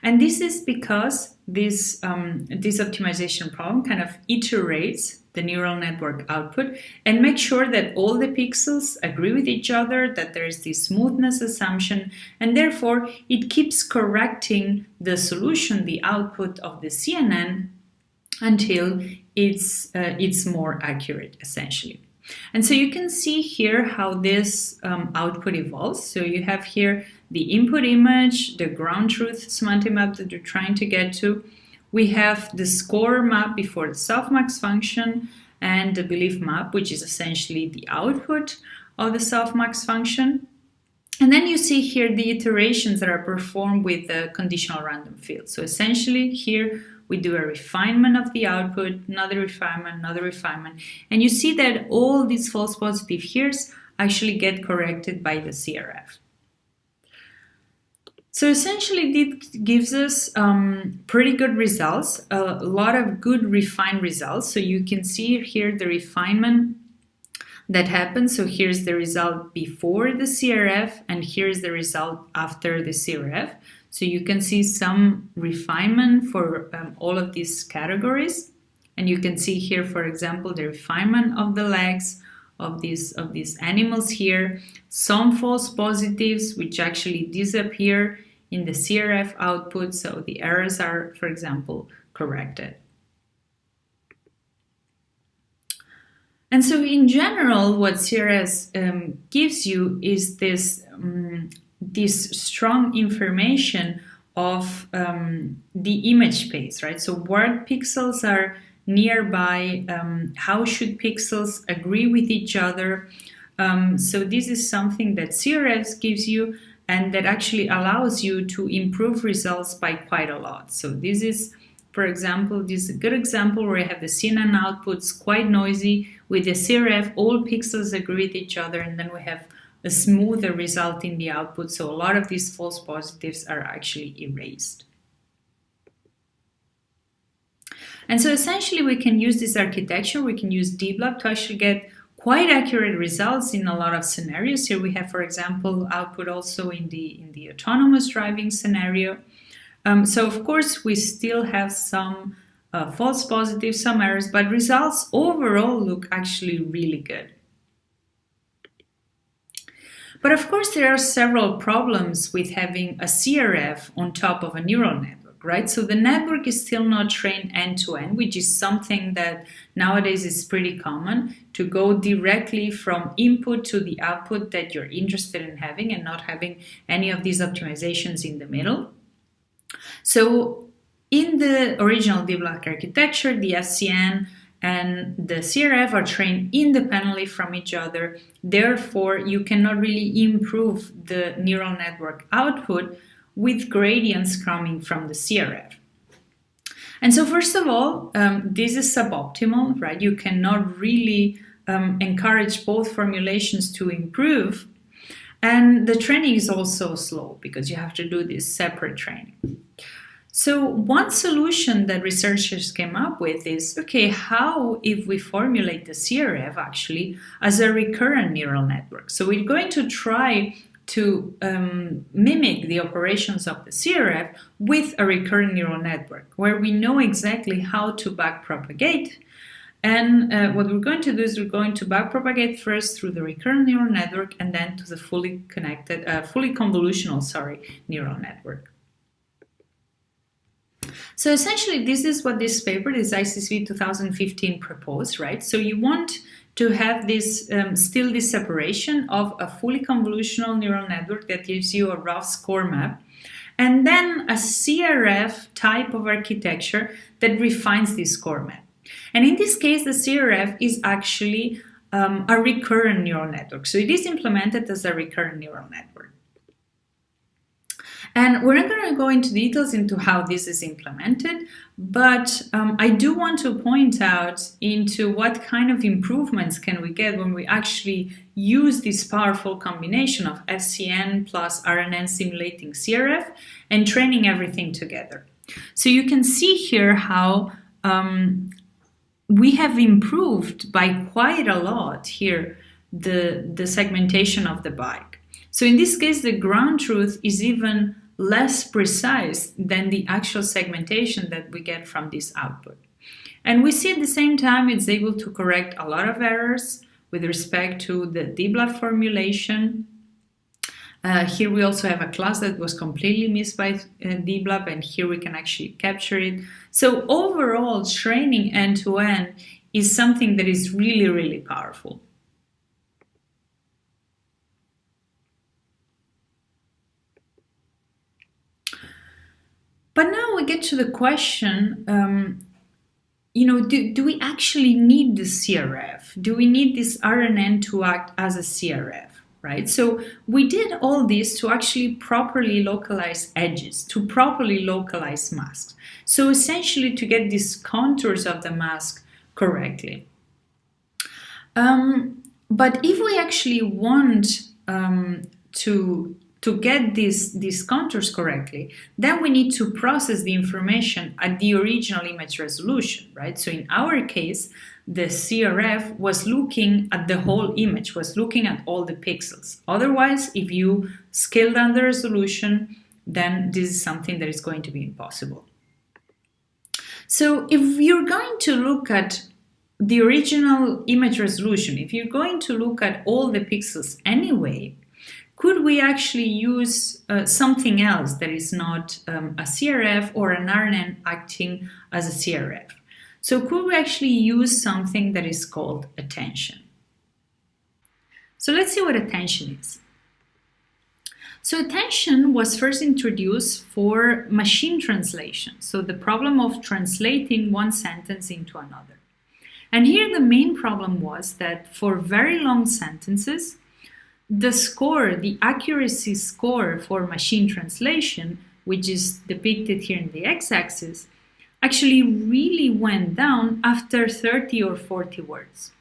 And this is because this optimization problem kind of iterates the neural network output and makes sure that all the pixels agree with each other, that there is this smoothness assumption, and therefore it keeps correcting the solution, the output of the CNN, until it's more accurate, essentially. And so you can see here how this output evolves. So you have here the input image, the ground truth semantic map that you're trying to get to. We have the score map before the softmax function and the belief map, which is essentially the output of the softmax function. And then you see here the iterations that are performed with the conditional random field. So essentially here we do a refinement of the output, another refinement, and you see that all these false positive heres actually get corrected by the CRF. So essentially it gives us pretty good results, a lot of good refined results. So you can see here the refinement that happens. So here's the result before the CRF, and here's the result after the CRF. So you can see some refinement for all of these categories. And you can see here, for example, the refinement of the legs of these animals here. Some false positives, which actually disappear in the CRF output. So the errors are, for example, corrected. And so in general, what CRF gives you is this strong information of the image space, right? So what pixels are nearby, how should pixels agree with each other? So this is something that CRF gives you and that actually allows you to improve results by quite a lot. So this is, for example, this is a good example where I have the CNN outputs quite noisy. With the CRF, all pixels agree with each other, and then we have a smoother result in the output. So a lot of these false positives are actually erased. And so essentially we can use this architecture, we can use DeepLab to actually get quite accurate results in a lot of scenarios. Here we have, for example, output also in the autonomous driving scenario. So of course we still have some false positives, some errors, but results overall look actually really good. But of course there are several problems with having a CRF on top of a neural network, right? So the network is still not trained end-to-end, which is something that nowadays is pretty common, to go directly from input to the output that you're interested in having and not having any of these optimizations in the middle. So in the original DeepLab architecture, the FCN and the CRF are trained independently from each other. Therefore, you cannot really improve the neural network output with gradients coming from the CRF. And so first of all, this is suboptimal, right? You cannot really encourage both formulations to improve. And the training is also slow because you have to do this separate training. So one solution that researchers came up with is, okay, how if we formulate the CRF actually as a recurrent neural network? So we're going to try to mimic the operations of the CRF with a recurrent neural network where we know exactly how to backpropagate. And what we're going to do is we're going to backpropagate first through the recurrent neural network and then to the fully convolutional neural network. So essentially, this is what this paper, this ICSV 2015, proposed, right? So you want to have this still this separation of a fully convolutional neural network that gives you a rough score map, and then a CRF type of architecture that refines this score map. And in this case, the CRF is actually a recurrent neural network. So it is implemented as a recurrent neural network. And we're not going to go into details into how this is implemented, but I do want to point out into what kind of improvements can we get when we actually use this powerful combination of FCN plus RNN simulating CRF and training everything together. So you can see here how we have improved by quite a lot here the segmentation of the bike. So in this case, the ground truth is even less precise than the actual segmentation that we get from this output. And we see at the same time it's able to correct a lot of errors with respect to the DeepLab formulation. Here we also have a class that was completely missed by DeepLab, and here we can actually capture it. So overall, training end-to-end is something that is really, really powerful. But now we get to the question, do we actually need the CRF? Do we need this RNN to act as a CRF? right? So we did all this to actually properly localize edges, to properly localize masks. So essentially to get these contours of the mask correctly. But if we actually want to get these contours correctly, then we need to process the information at the original image resolution, right? So in our case, the CRF was looking at the whole image, was looking at all the pixels. Otherwise, if you scale down the resolution, then this is something that is going to be impossible. So if you're going to look at the original image resolution, if you're going to look at all the pixels anyway, could we actually use something else that is not a CRF or an RNN acting as a CRF? So could we actually use something that is called attention? So let's see what attention is. So attention was first introduced for machine translation, so the problem of translating one sentence into another. And here the main problem was that for very long sentences, the score, the accuracy score for machine translation, which is depicted here in the x-axis, actually really went down after 30 or 40 words.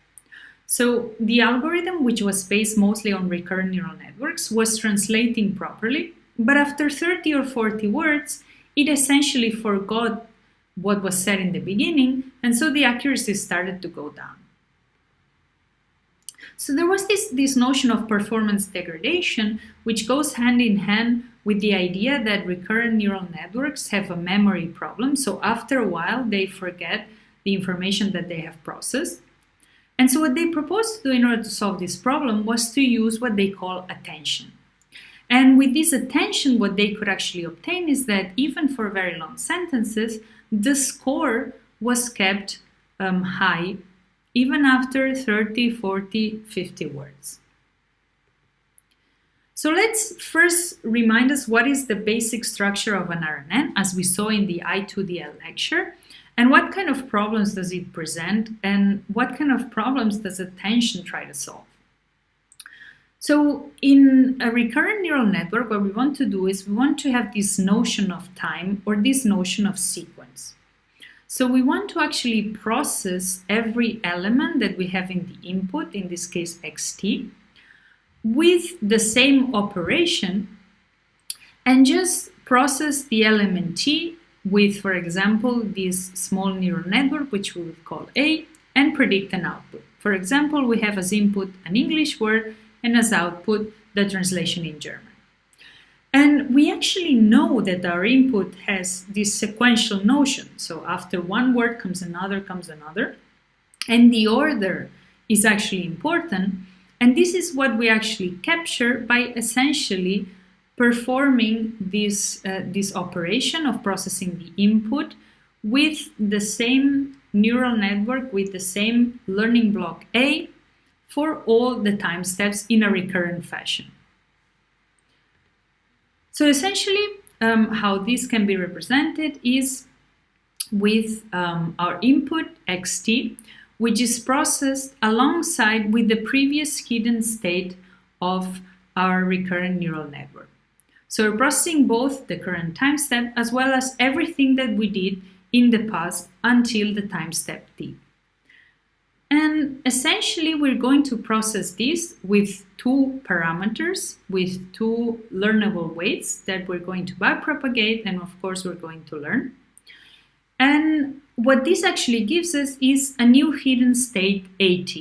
So the algorithm, which was based mostly on recurrent neural networks, was translating properly, but after 30 or 40 words, it essentially forgot what was said in the beginning, and so the accuracy started to go down. So there was this notion of performance degradation, which goes hand in hand with the idea that recurrent neural networks have a memory problem. So after a while, they forget the information that they have processed. And so what they proposed to do in order to solve this problem was to use what they call attention. And with this attention, what they could actually obtain is that even for very long sentences, the score was kept high even after 30, 40, 50 words. So let's first remind us what is the basic structure of an RNN, as we saw in the I2DL lecture, and what kind of problems does it present, and what kind of problems does attention try to solve. So in a recurrent neural network, what we want to do is we want to have this notion of time or this notion of sequence. So we want to actually process every element that we have in the input, in this case xt, with the same operation, and just process the element t with, for example, this small neural network, which we would call A, and predict an output. For example, we have as input an English word and as output the translation in German. And we actually know that our input has this sequential notion. So after one word comes another, and the order is actually important. And this is what we actually capture by essentially performing this operation of processing the input with the same neural network, with the same learning block A for all the time steps in a recurrent fashion. So essentially, how this can be represented is with our input xt, which is processed alongside with the previous hidden state of our recurrent neural network. So we're processing both the current time step as well as everything that we did in the past until the time step t. And essentially, we're going to process this with two parameters, with two learnable weights that we're going to backpropagate, and of course, we're going to learn. And what this actually gives us is a new hidden state at.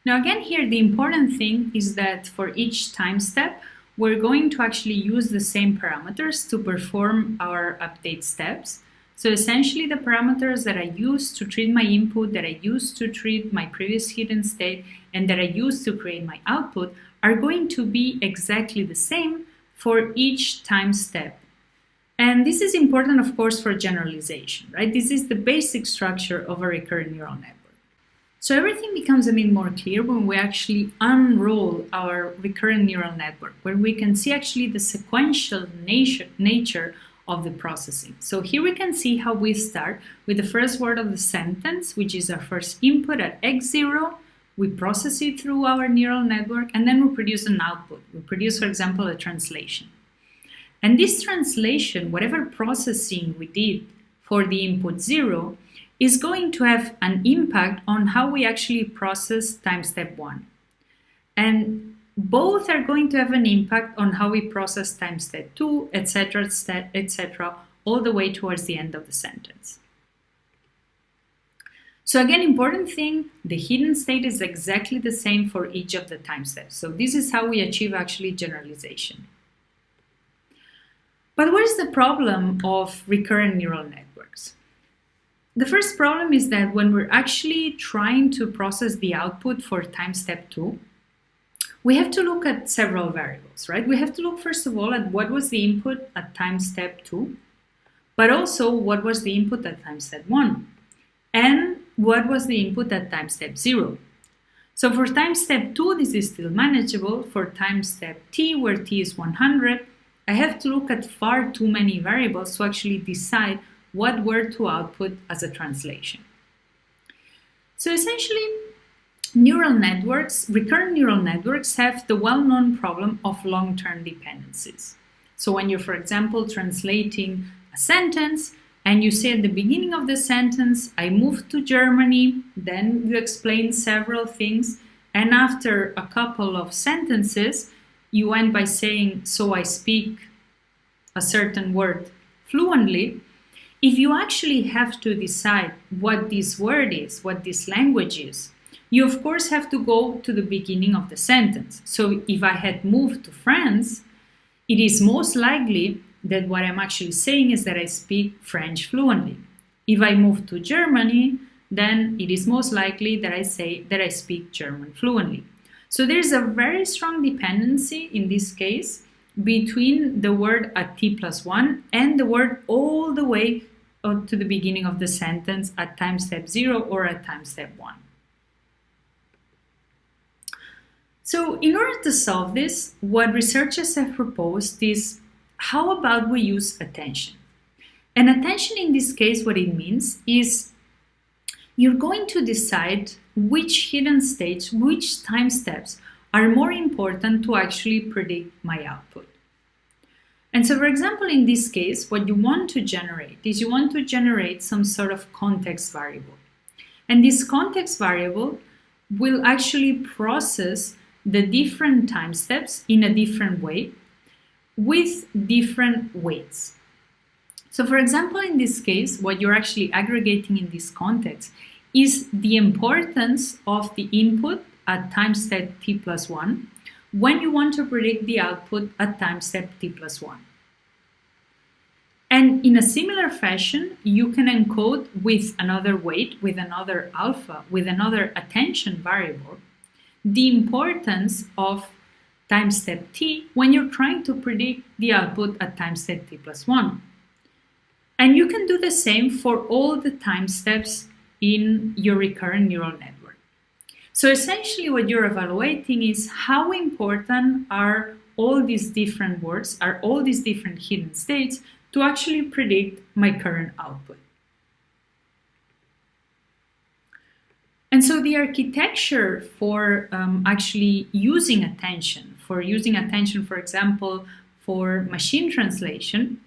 Now, again, here, the important thing is that for each time step, we're going to actually use the same parameters to perform our update steps. So essentially the parameters that I use to treat my input, that I use to treat my previous hidden state, and that I use to create my output are going to be exactly the same for each time step. And this is important, of course, for generalization, right? This is the basic structure of a recurrent neural network. So everything becomes a bit more clear when we actually unroll our recurrent neural network, where we can see actually the sequential nature of the processing. So here we can see how we start with the first word of the sentence, which is our first input at x0. we process it through our neural network, and then we produce an output. We produce, for example, a translation. And this translation, whatever processing we did for the input 0, is going to have an impact on how we actually process time step 1. And both are going to have an impact on how we process time step 2, etc., etc., all the way towards the end of the sentence. So again, important thing, the hidden state is exactly the same for each of the time steps. So this is how we achieve actually generalization. But what is the problem of recurrent neural networks? The first problem is that when we're actually trying to process the output for time step 2, we have to look at several variables, right? We have to look first of all at what was the input at time step 2, but also what was the input at time step 1, and what was the input at time step 0. So for time step 2, this is still manageable. For time step t, where t is 100, I have to look at far too many variables to actually decide what word to output as a translation. So essentially, recurrent neural networks have the well-known problem of long-term dependencies. So when you're, for example, translating a sentence, and you say at the beginning of the sentence, I moved to Germany, then you explain several things, and after a couple of sentences, you end by saying, so I speak a certain word fluently. If you actually have to decide what this word is, what this language is, you of course have to go to the beginning of the sentence. So if I had moved to France, it is most likely that what I'm actually saying is that I speak French fluently. If I move to Germany, then it is most likely that I say that I speak German fluently. So there's a very strong dependency in this case between the word at t+1 and the word all the way to the beginning of the sentence at time step 0 or at time step 1. So in order to solve this, what researchers have proposed is, how about we use attention? And attention in this case, what it means is you're going to decide which hidden states, which time steps are more important to actually predict my output. And so, for example, in this case, what you want to generate is you want to generate some sort of context variable. And this context variable will actually process the different time steps in a different way with different weights. So for example, in this case, what you're actually aggregating in this context is the importance of the input at time step t+1 when you want to predict the output at time step t+1. And in a similar fashion, you can encode with another weight, with another alpha, with another attention variable, the importance of time step t when you're trying to predict the output at time step t+1. And you can do the same for all the time steps in your recurrent neural network. So essentially what you're evaluating is how important are all these different words, are all these different hidden states to actually predict my current output. And so the architecture for actually using attention, for example, for machine translation,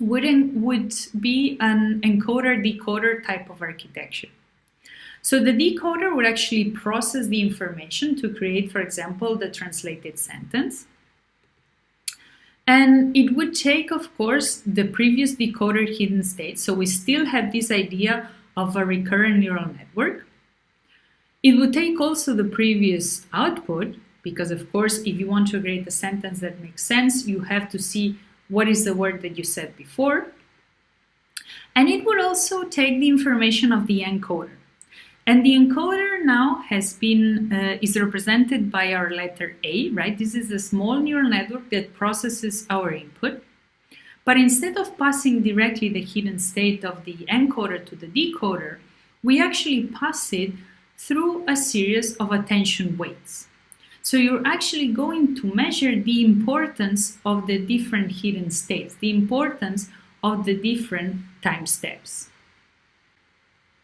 would be an encoder-decoder type of architecture. So the decoder would actually process the information to create, for example, the translated sentence. And it would take, of course, the previous decoder hidden state. So we still have this idea of a recurrent neural network. It would take also the previous output, because of course, if you want to create a sentence that makes sense, you have to see what is the word that you said before. And it would also take the information of the encoder. And the encoder now is represented by our letter A, right? This is a small neural network that processes our input. But instead of passing directly the hidden state of the encoder to the decoder, we actually pass it through a series of attention weights. So you're actually going to measure the importance of the different hidden states, the importance of the different time steps.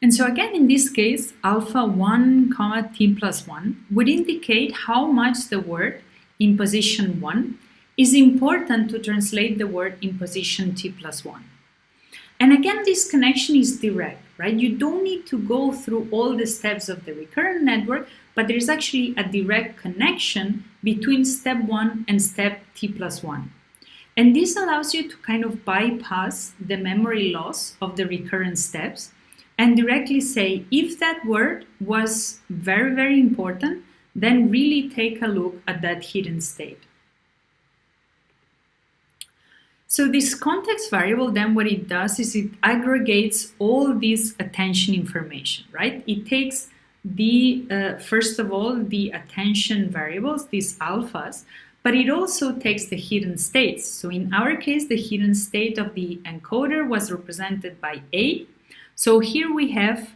And so again, in this case, alpha 1, comma t plus 1 would indicate how much the word in position 1 is important to translate the word in position t plus 1. And again, this connection is direct, right? You don't need to go through all the steps of the recurrent network, but there is actually a direct connection between step 1 and step t plus 1. And this allows you to kind of bypass the memory loss of the recurrent steps and directly say, if that word was very, very important, then really take a look at that hidden state. So this context variable, then what it does is it aggregates all this attention information, right? It takes the, first of all, the attention variables, these alphas, but it also takes the hidden states. So in our case, the hidden state of the encoder was represented by A. So here we have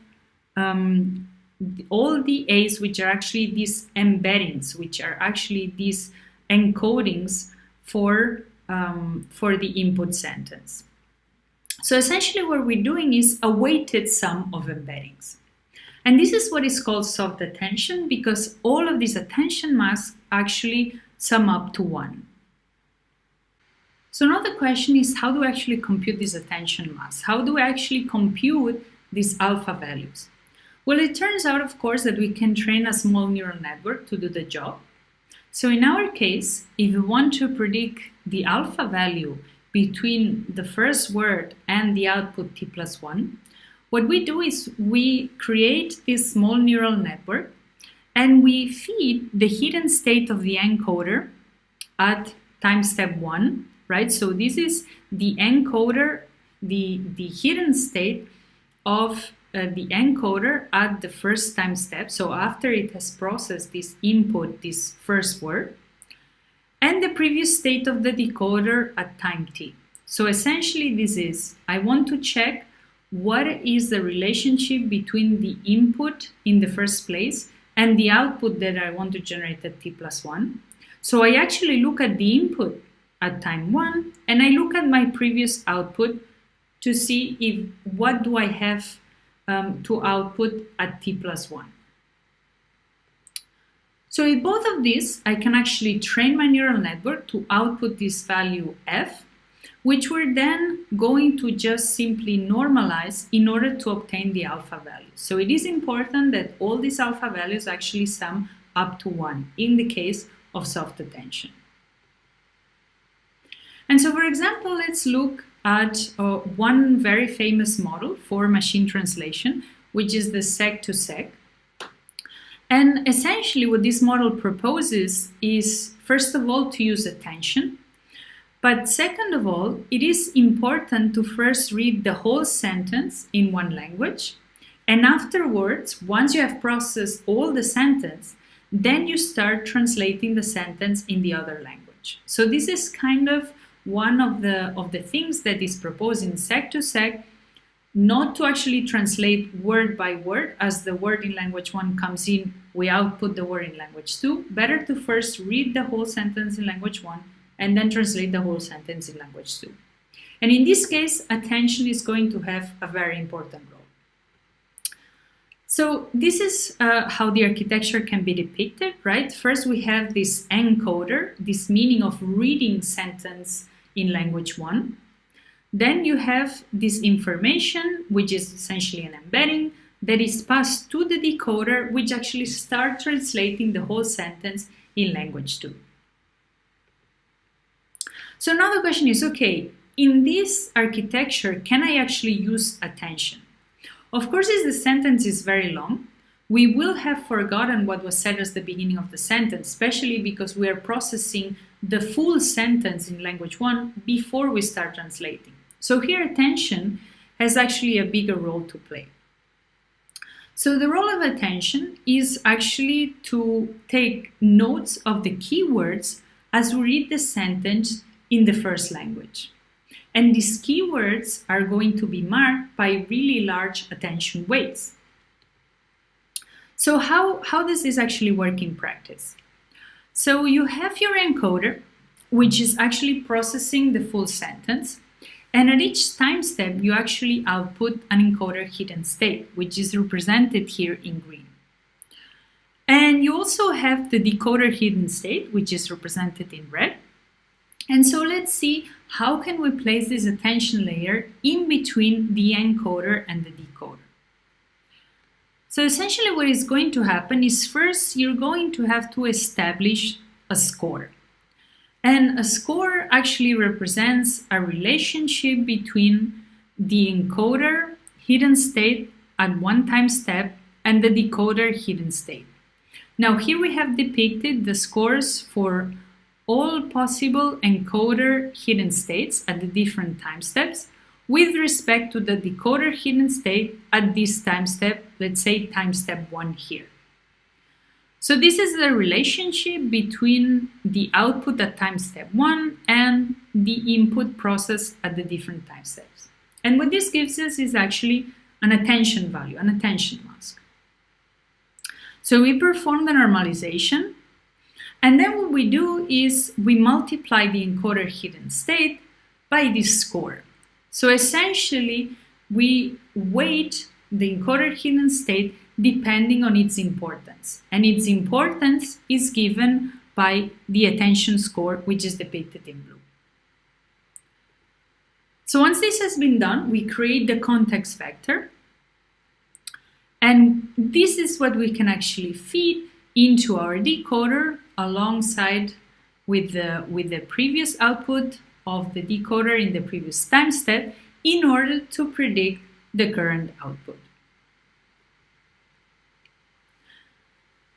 all the A's, which are actually these embeddings, which are actually these encodings for the input sentence. So essentially what we're doing is a weighted sum of embeddings. And this is what is called soft attention, because all of these attention masks actually sum up to 1. So now the question is, how do we actually compute these attention masks? How do we actually compute these alpha values? Well, it turns out, of course, that we can train a small neural network to do the job. So in our case, if we want to predict the alpha value between the first word and the output t plus 1, what we do is we create this small neural network and we feed the hidden state of the encoder at time step 1, right? So this is the encoder, the hidden state of the encoder at the first time step. So after it has processed this input, this first word, and the previous state of the decoder at time t. So essentially this is, I want to check what is the relationship between the input in the first place and the output that I want to generate at t plus 1. So I actually look at the input at time 1 and I look at my previous output to see if what do I have to output at t plus 1. So with both of these, I can actually train my neural network to output this value f, which we're then going to just simply normalize in order to obtain the alpha value. So it is important that all these alpha values actually sum up to 1 in the case of soft attention. And so, for example, let's look at one very famous model for machine translation, which is the seg-to-seg. And essentially what this model proposes is, first of all, to use attention. But second of all, it is important to first read the whole sentence in one language. And afterwards, once you have processed all the sentence, then you start translating the sentence in the other language. So this is kind of one of the things that is proposed in seg-to-seg, not to actually translate word by word. As the word in language 1 comes in, we output the word in language 2. Better to first read the whole sentence in language 1 and then translate the whole sentence in language 2. And in this case, attention is going to have a very important role. So this is how the architecture can be depicted, right? First, we have this encoder, this meaning of reading sentence in language 1. Then you have this information, which is essentially an embedding, that is passed to the decoder, which actually starts translating the whole sentence in language 2. So now the question is, okay, in this architecture, can I actually use attention? Of course, if the sentence is very long, we will have forgotten what was said as the beginning of the sentence, especially because we are processing the full sentence in language 1 before we start translating. So here attention has actually a bigger role to play. So the role of attention is actually to take notes of the keywords as we read the sentence in the first language. And these keywords are going to be marked by really large attention weights. So how does this actually work in practice? So you have your encoder, which is actually processing the full sentence. And at each time step, you actually output an encoder hidden state, which is represented here in green. And you also have the decoder hidden state, which is represented in red. And so let's see how can we place this attention layer in between the encoder and the decoder. So essentially what is going to happen is first you're going to have to establish a score. And a score actually represents a relationship between the encoder hidden state at one time step and the decoder hidden state. Now here we have depicted the scores for all possible encoder hidden states at the different time steps with respect to the decoder hidden state at this time step, let's say time step 1 here. So this is the relationship between the output at time step 1 and the input process at the different time steps. And what this gives us is actually an attention value, an attention mask. So we perform the normalization, and then what we do is we multiply the encoder hidden state by this score. So essentially, we weight the encoder hidden state depending on its importance. And its importance is given by the attention score, which is depicted in blue. So once this has been done, we create the context vector. And this is what we can actually feed into our decoder alongside with the previous output of the decoder in the previous time step in order to predict the current output.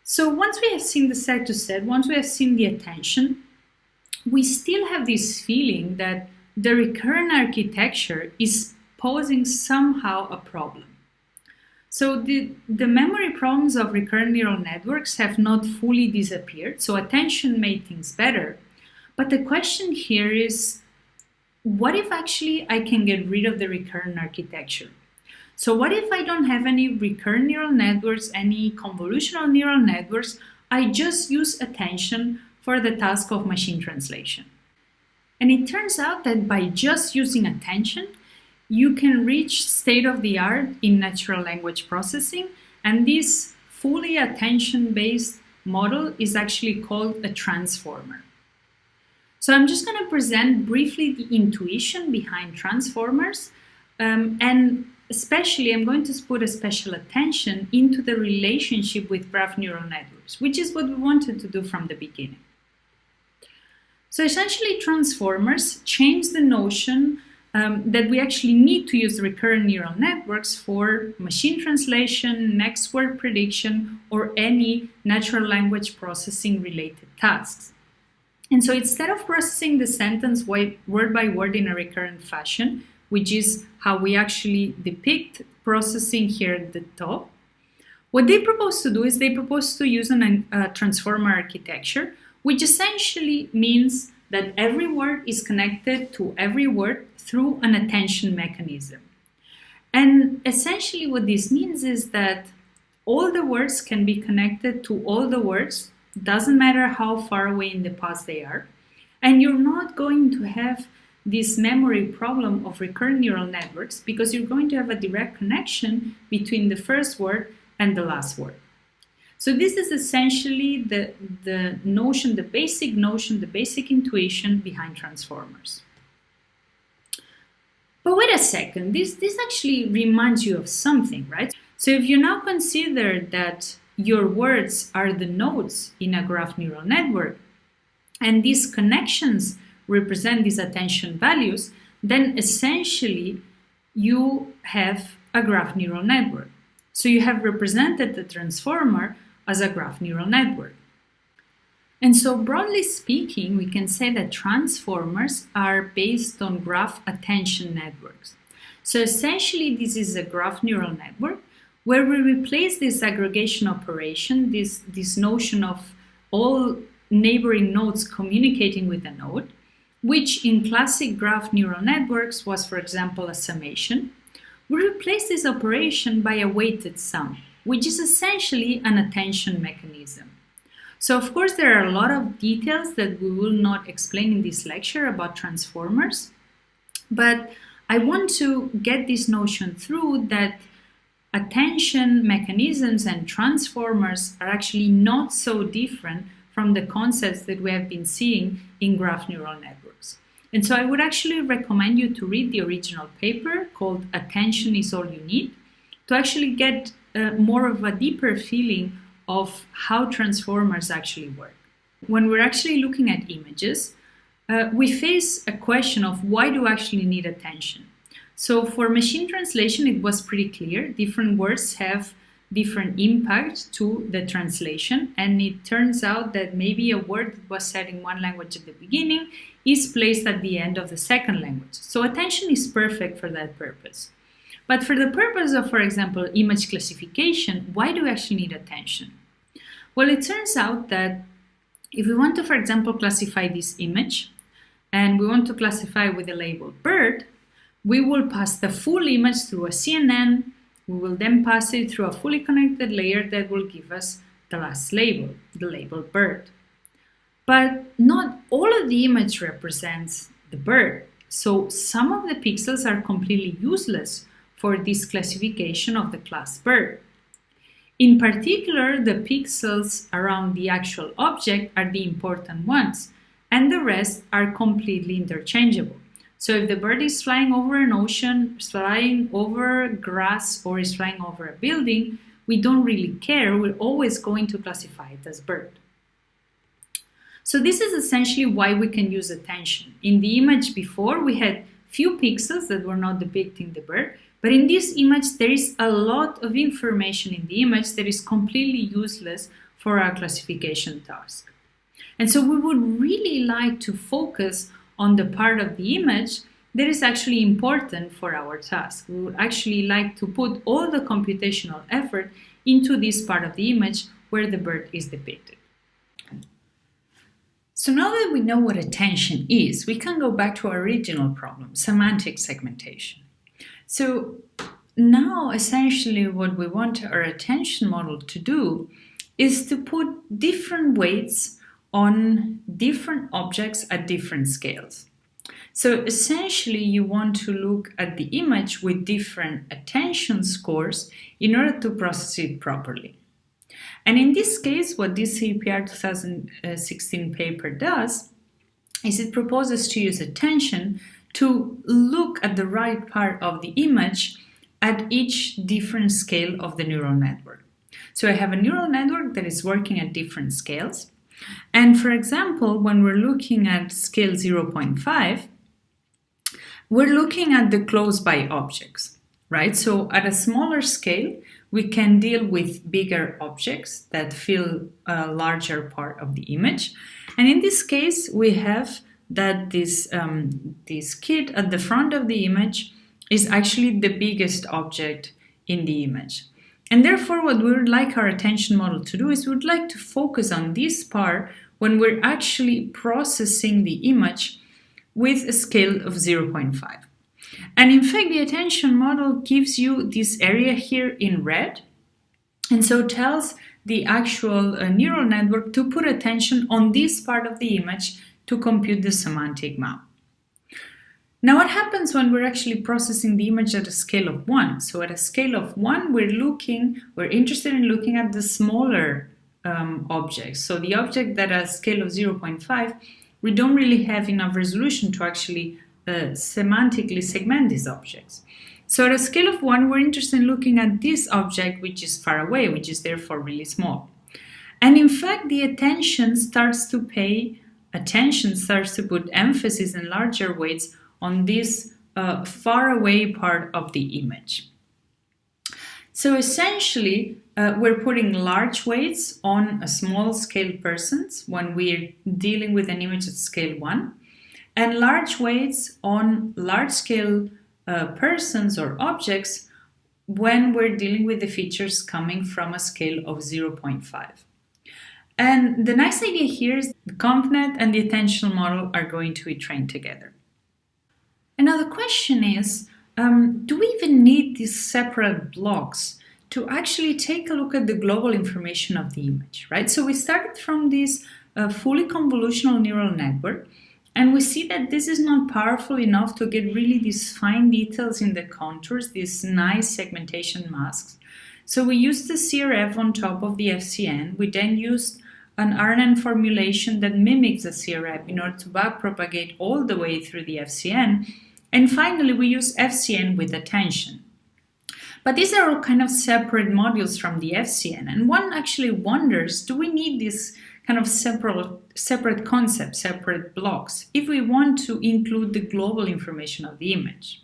So once we have seen the set to set, once we have seen the attention, we still have this feeling that the recurrent architecture is posing somehow a problem. So the memory problems of recurrent neural networks have not fully disappeared, so attention made things better. But the question here is, what if actually I can get rid of the recurrent architecture? So what if I don't have any recurrent neural networks, any convolutional neural networks, I just use attention for the task of machine translation? And it turns out that by just using attention, you can reach state-of-the-art in natural language processing, and this fully attention-based model is actually called a transformer. So I'm just going to present briefly the intuition behind transformers, and especially I'm going to put a special attention into the relationship with graph neural networks, which is what we wanted to do from the beginning. So essentially transformers change the notion that we actually need to use recurrent neural networks for machine translation, next word prediction, or any natural language processing related tasks. And so instead of processing the sentence word by word in a recurrent fashion, which is how we actually depict processing here at the top, what they propose to do is they propose to use a transformer architecture, which essentially means that every word is connected to every word through an attention mechanism. And essentially what this means is that all the words can be connected to all the words, doesn't matter how far away in the past they are, and you're not going to have this memory problem of recurrent neural networks because you're going to have a direct connection between the first word and the last word. So this is essentially the notion, the basic intuition behind transformers. But wait a second, this actually reminds you of something, right? So if you now consider that your words are the nodes in a graph neural network, and these connections represent these attention values, then essentially you have a graph neural network. So you have represented the transformer as a graph neural network. And so broadly speaking, we can say that transformers are based on graph attention networks. So essentially this is a graph neural network where we replace this aggregation operation, this notion of all neighboring nodes communicating with a node, which in classic graph neural networks was, for example, a summation. We replace this operation by a weighted sum, which is essentially an attention mechanism. So of course there are a lot of details that we will not explain in this lecture about transformers, But I want to get this notion through that attention mechanisms and transformers are actually not so different from the concepts that we have been seeing in graph neural networks. And so I would actually recommend you to read the original paper called Attention is All You Need to actually get more of a deeper feeling of how transformers actually work. When we're actually looking at images, we face a question of why do we actually need attention? So for machine translation, it was pretty clear. Different words have different impact to the translation, and it turns out that maybe a word that was said in one language at the beginning is placed at the end of the second language. So attention is perfect for that purpose. But for the purpose of, for example, image classification, why do we actually need attention? Well, it turns out that if we want to, for example, classify this image, and we want to classify with the label bird, we will pass the full image through a CNN. We will then pass it through a fully connected layer that will give us the last label, the label bird. But not all of the image represents the bird. So some of the pixels are completely useless for this classification of the class bird. In particular, the pixels around the actual object are the important ones, and the rest are completely interchangeable. So if the bird is flying over an ocean, is flying over grass, or is flying over a building, we don't really care. We're always going to classify it as bird. So this is essentially why we can use attention. In the image before, we had few pixels that were not depicting the bird, but in this image, there is a lot of information in the image that is completely useless for our classification task. And so we would really like to focus on the part of the image that is actually important for our task. We would actually like to put all the computational effort into this part of the image where the bird is depicted. So now that we know what attention is, we can go back to our original problem, semantic segmentation. So now essentially what we want our attention model to do is to put different weights on different objects at different scales. So essentially you want to look at the image with different attention scores in order to process it properly. And in this case, what this CRF-RNN 2016 paper does is it proposes to use attention to look at the right part of the image at each different scale of the neural network. So I have a neural network that is working at different scales. And for example, when we're looking at scale 0.5, we're looking at the close by objects, right? So at a smaller scale, we can deal with bigger objects that fill a larger part of the image. And in this case, we have that this kid at the front of the image is actually the biggest object in the image. And therefore, what we would like our attention model to do is we would like to focus on this part when we're actually processing the image with a scale of 0.5. And in fact, the attention model gives you this area here in red, and so tells the actual neural network to put attention on this part of the image to compute the semantic map. Now, what happens when we're actually processing the image at a scale of 1? So at a scale of 1, we're interested in looking at the smaller objects. So the object that at a scale of 0.5, we don't really have enough resolution to actually semantically segment these objects. So at a scale of 1, we're interested in looking at this object which is far away, which is therefore really small. And in fact, the attention starts to put emphasis and larger weights on this far away part of the image. So essentially, we're putting large weights on a small scale persons when we're dealing with an image at scale 1, and large weights on large scale persons or objects when we're dealing with the features coming from a scale of 0.5. And the nice idea here is the ConvNet and the attention model are going to be trained together. And now the question is, do we even need these separate blocks to actually take a look at the global information of the image, right? So we started from this fully convolutional neural network, And we see that this is not powerful enough to get really these fine details in the contours, these nice segmentation masks. So we used the CRF on top of the FCN. We then used an RNN formulation that mimics the CRF in order to backpropagate all the way through the FCN. And finally, we use FCN with attention. But these are all kind of separate modules from the FCN. And one actually wonders, do we need this kind of separate concepts, separate blocks, if we want to include the global information of the image?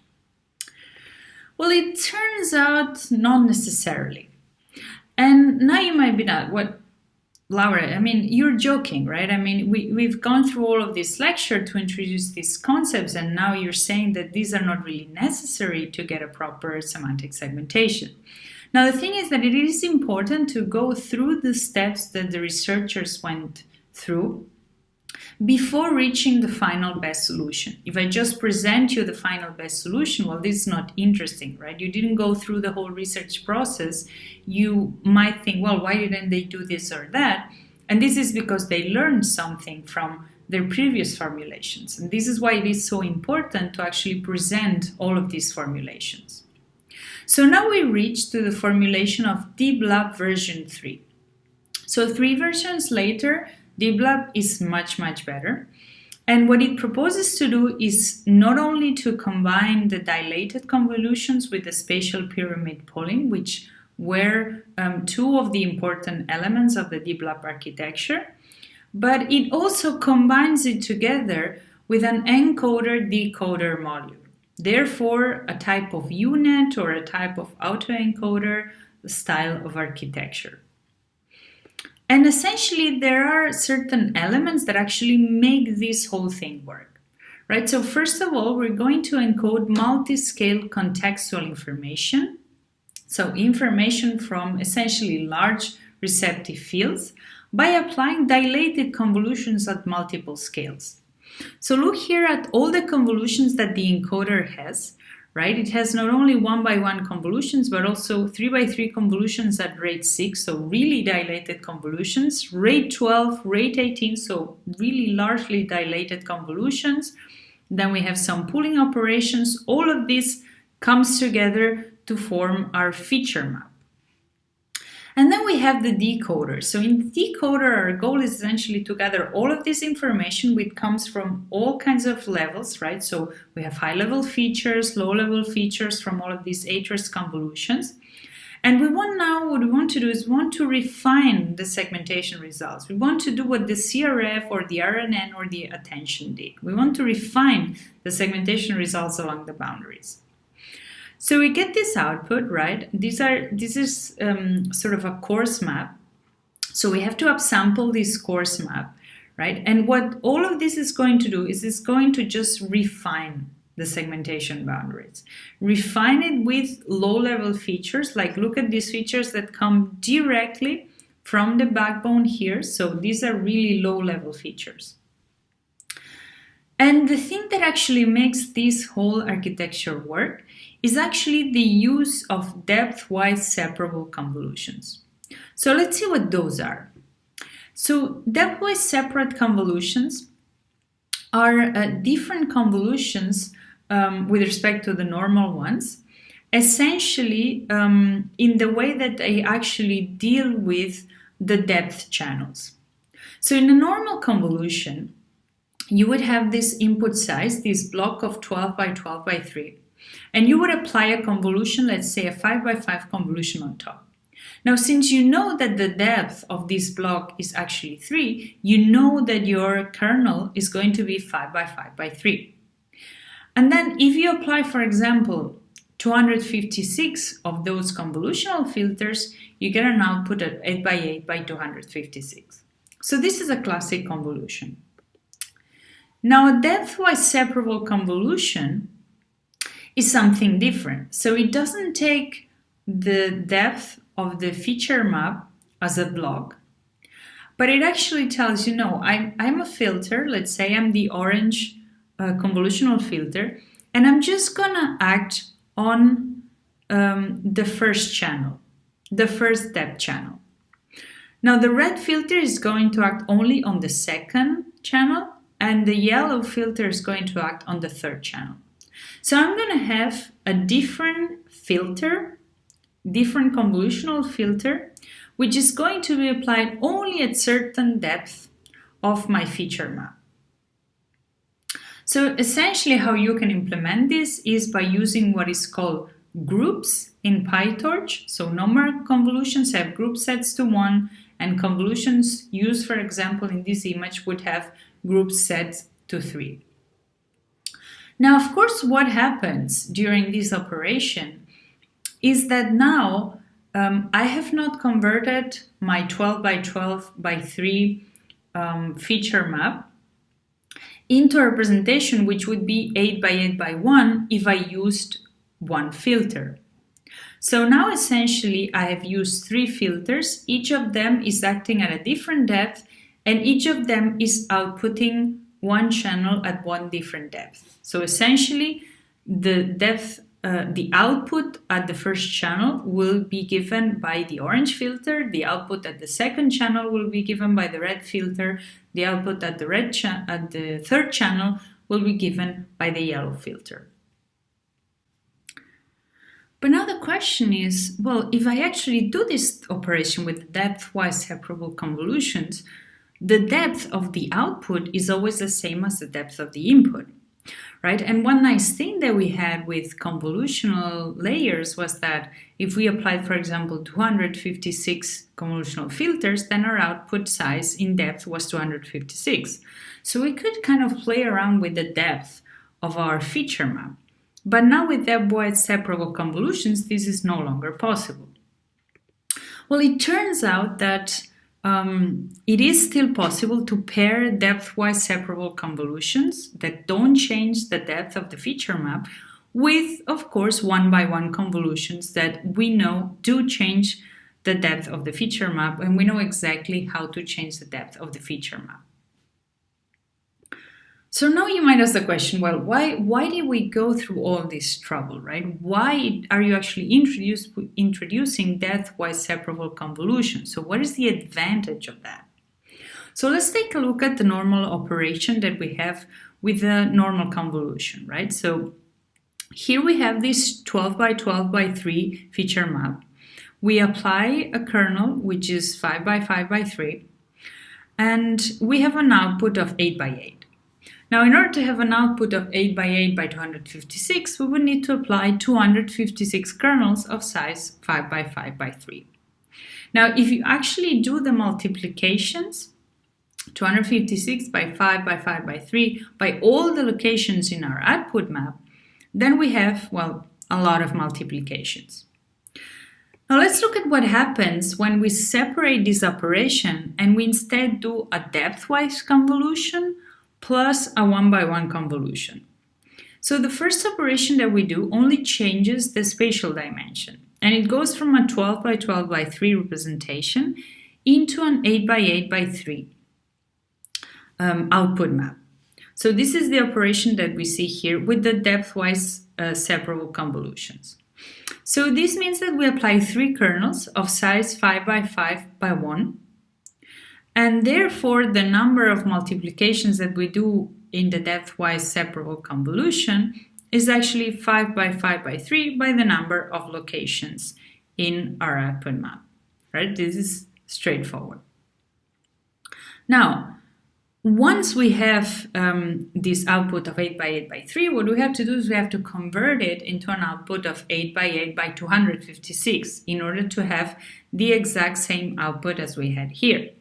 Well, it turns out not necessarily. And now you might be not, what, Laura, I mean, you're joking, right? I mean, we've gone through all of this lecture to introduce these concepts, and now you're saying that these are not really necessary to get a proper semantic segmentation. Now, the thing is that it is important to go through the steps that the researchers went through before reaching the final best solution. If I just present you the final best solution, well, this is not interesting, right? You didn't go through the whole research process. You might think, well, why didn't they do this or that? And this is because they learned something from their previous formulations. And this is why it is so important to actually present all of these formulations. So now we reach to the formulation of DeepLab version 3. So 3 versions later, DeepLab is much better. And what it proposes to do is not only to combine the dilated convolutions with the spatial pyramid pooling, which were 2 of the important elements of the DeepLab architecture, but it also combines it together with an encoder-decoder module. Therefore, a type of UNet or a type of autoencoder style of architecture. And essentially, there are certain elements that actually make this whole thing work, right? So first of all, we're going to encode multi-scale contextual information. So information from essentially large receptive fields by applying dilated convolutions at multiple scales. So look here at all the convolutions that the encoder has, right? It has not only 1x1 convolutions, but also 3x3 convolutions at rate 6, so really dilated convolutions, rate 12, rate 18, so really largely dilated convolutions. Then we have some pooling operations. All of this comes together to form our feature map. And then we have the decoder. So in the decoder, our goal is essentially to gather all of this information, which comes from all kinds of levels, right? So we have high-level features, low-level features from all of these atrous convolutions. And what we want to do is we want to refine the segmentation results. We want to do what the CRF or the RNN or the attention did. We want to refine the segmentation results along the boundaries. So we get this output, right? This is sort of a coarse map. So we have to upsample this coarse map, right? And what all of this is going to do is it's going to just refine the segmentation boundaries. Refine it with low-level features, like look at these features that come directly from the backbone here. So these are really low-level features. And the thing that actually makes this whole architecture work is actually the use of depth-wise separable convolutions. So let's see what those are. So depth-wise separate convolutions are different convolutions with respect to the normal ones, essentially in the way that they actually deal with the depth channels. So in a normal convolution, you would have this input size, this block of 12 by 12 by 3. And you would apply a convolution, let's say a 5x5 convolution on top. Now, since you know that the depth of this block is actually 3, you know that your kernel is going to be 5x5x3. And then if you apply, for example, 256 of those convolutional filters, you get an output at 8x8 by 256. So this is a classic convolution. Now, a depth-wise separable convolution is something different. So it doesn't take the depth of the feature map as a block, but it actually tells you, no, I'm a filter, let's say I'm the orange convolutional filter, and I'm just gonna act on the first channel, the first depth channel. Now the red filter is going to act only on the second channel, and the yellow filter is going to act on the third channel. So I'm going to have a different filter, different convolutional filter, which is going to be applied only at certain depth of my feature map. So essentially how you can implement this is by using what is called groups in PyTorch. So numeric convolutions have group sets to 1, and convolutions used, for example, in this image would have group sets to 3. Now, of course, what happens during this operation is that now I have not converted my 12 by 12 by 3 feature map into a representation which would be 8 by 8 by 1 if I used one filter. So now essentially I have used 3 filters. Each of them is acting at a different depth, and each of them is outputting one channel at one different depth. So essentially the depth, the output at the first channel will be given by the orange filter, the output at the second channel will be given by the red filter, the output at the third channel will be given by the yellow filter. But now the question is, well, if I actually do this operation with depth-wise separable convolutions, the depth of the output is always the same as the depth of the input, right? And one nice thing that we had with convolutional layers was that if we applied, for example, 256 convolutional filters, then our output size in depth was 256. So we could kind of play around with the depth of our feature map. But now with depth-wise separable convolutions, this is no longer possible. Well, it turns out that it is still possible to pair depth-wise separable convolutions that don't change the depth of the feature map with, of course, one-by-one convolutions that we know do change the depth of the feature map, and we know exactly how to change the depth of the feature map. So now you might ask the question, well, why did we go through all this trouble, right? Why are you actually introducing depth-wise separable convolutions? So what is the advantage of that? So let's take a look at the normal operation that we have with the normal convolution, right? So here we have this 12 by 12 by 3 feature map. We apply a kernel, which is 5 by 5 by 3, and we have an output of 8 by 8. Now, in order to have an output of 8 by 8 by 256, we would need to apply 256 kernels of size 5 by 5 by 3. Now, if you actually do the multiplications, 256 by 5 by 5 by 3, by all the locations in our output map, then we have, well, a lot of multiplications. Now, let's look at what happens when we separate this operation and we instead do a depth-wise convolution plus a one-by-one convolution. So the first operation that we do only changes the spatial dimension, and it goes from a 12 by 12 by 3 representation into an 8 by 8 by 3 output map. So this is the operation that we see here with the depth-wise separable convolutions. So this means that we apply 3 kernels of size 5 by 5 by 1, and therefore the number of multiplications that we do in the depth-wise separable convolution is actually 5 by 5 by 3 by the number of locations in our output map, right? This is straightforward. Now, once we have this output of 8 by 8 by 3, what we have to do is we have to convert it into an output of 8 by 8 by 256 in order to have the exact same output as we had here.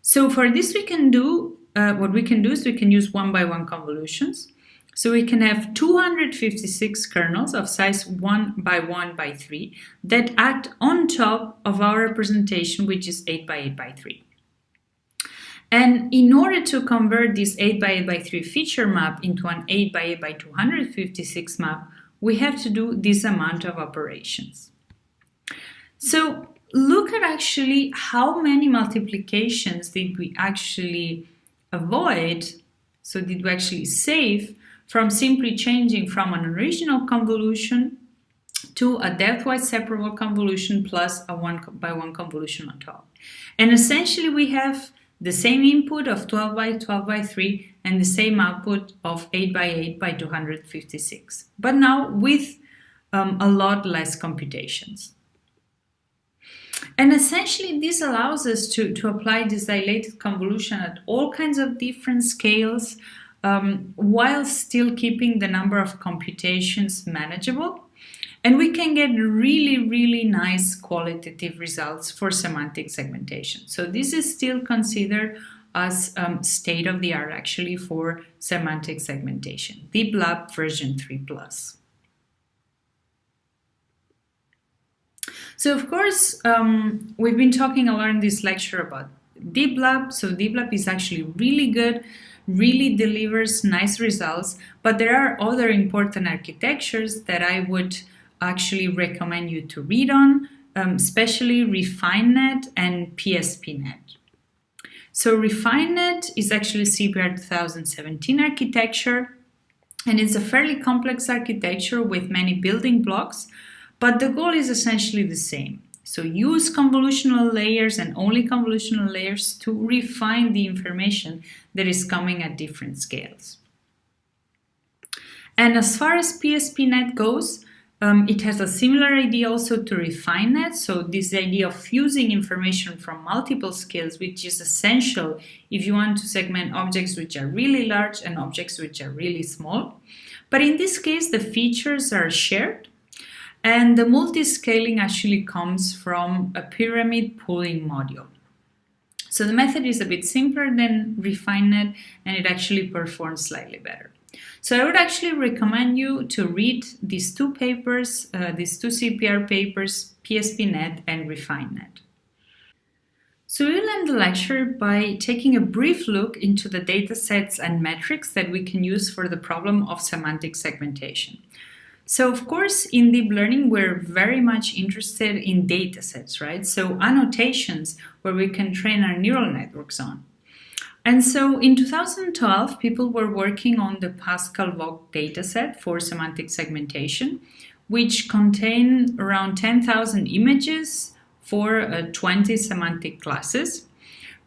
So for this, we can do, what we can do is we can use one-by-one convolutions. So we can have 256 kernels of size 1 by 1 by 3 that act on top of our representation, which is 8 by 8 by 3. And in order to convert this 8 by 8 by 3 feature map into an 8 by 8 by 256 map, we have to do this amount of operations. So look at actually how many multiplications did we actually avoid, so did we actually save from simply changing from an original convolution to a depth-wise separable convolution plus a one-by-one convolution on top. And essentially we have the same input of 12 by 12 by 3 and the same output of 8 by 8 by 256, but now with a lot less computations. And essentially this allows us to apply this dilated convolution at all kinds of different scales while still keeping the number of computations manageable. And we can get really nice qualitative results for semantic segmentation. So this is still considered as state of the art actually for semantic segmentation, DeepLab version 3+. So of course, we've been talking a lot in this lecture about DeepLab. So DeepLab is actually really good, really delivers nice results, but there are other important architectures that I would actually recommend you to read on, especially RefineNet and PSPNet. So RefineNet is actually CPR 2017 architecture, and it's a fairly complex architecture with many building blocks, but the goal is essentially the same. So use convolutional layers and only convolutional layers to refine the information that is coming at different scales. And as far as PSPNet goes, it has a similar idea also to RefineNet. So this idea of fusing information from multiple scales, which is essential if you want to segment objects which are really large and objects which are really small. But in this case, the features are shared. And the multi-scaling actually comes from a pyramid pooling module. So the method is a bit simpler than RefineNet, and it actually performs slightly better. So I would actually recommend you to read these two papers, these two CPR papers, PSPNet and RefineNet. So we'll end the lecture by taking a brief look into the datasets and metrics that we can use for the problem of semantic segmentation. So of course, in deep learning, we're very much interested in datasets, right? So annotations where we can train our neural networks on. And so in 2012, people were working on the Pascal-Vogt dataset for semantic segmentation, which contained around 10,000 images for 20 semantic classes.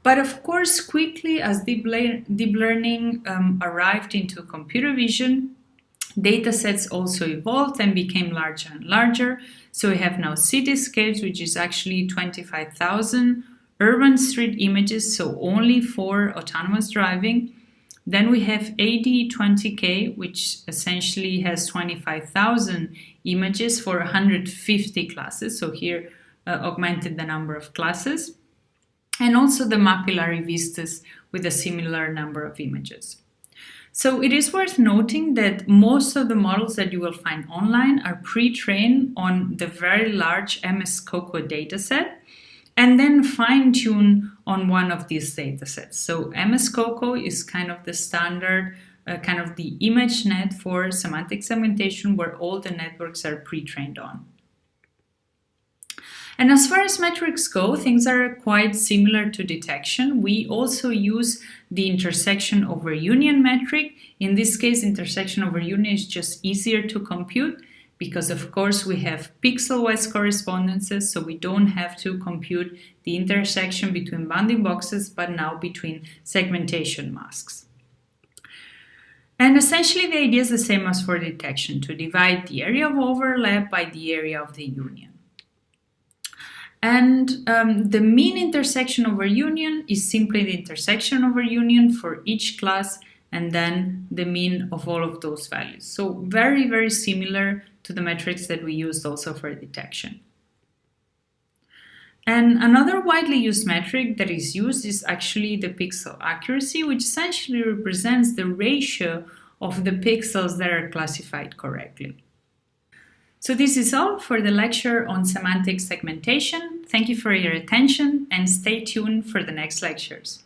But of course, quickly as deep learning arrived into computer vision, datasets also evolved and became larger and larger. So we have now cityscapes, which is actually 25,000 urban street images, so only for autonomous driving. Then we have AD20K, which essentially has 25,000 images for 150 classes. So here augmented the number of classes. And also the mapillary vistas with a similar number of images. So it is worth noting that most of the models that you will find online are pre-trained on the very large MS-COCO dataset and then fine-tuned on one of these datasets. So MS-COCO is kind of the standard, kind of the image net for semantic segmentation where all the networks are pre-trained on. And as far as metrics go, things are quite similar to detection. We also use the intersection over union metric. In this case, intersection over union is just easier to compute because, of course, we have pixel-wise correspondences, so we don't have to compute the intersection between bounding boxes, but now between segmentation masks. And essentially, the idea is the same as for detection, to divide the area of overlap by the area of the union. And the mean intersection over union is simply the intersection over union for each class and then the mean of all of those values. So very similar to the metrics that we used also for detection. And another widely used metric that is used is actually the pixel accuracy, which essentially represents the ratio of the pixels that are classified correctly. So this is all for the lecture on semantic segmentation. Thank you for your attention and stay tuned for the next lectures.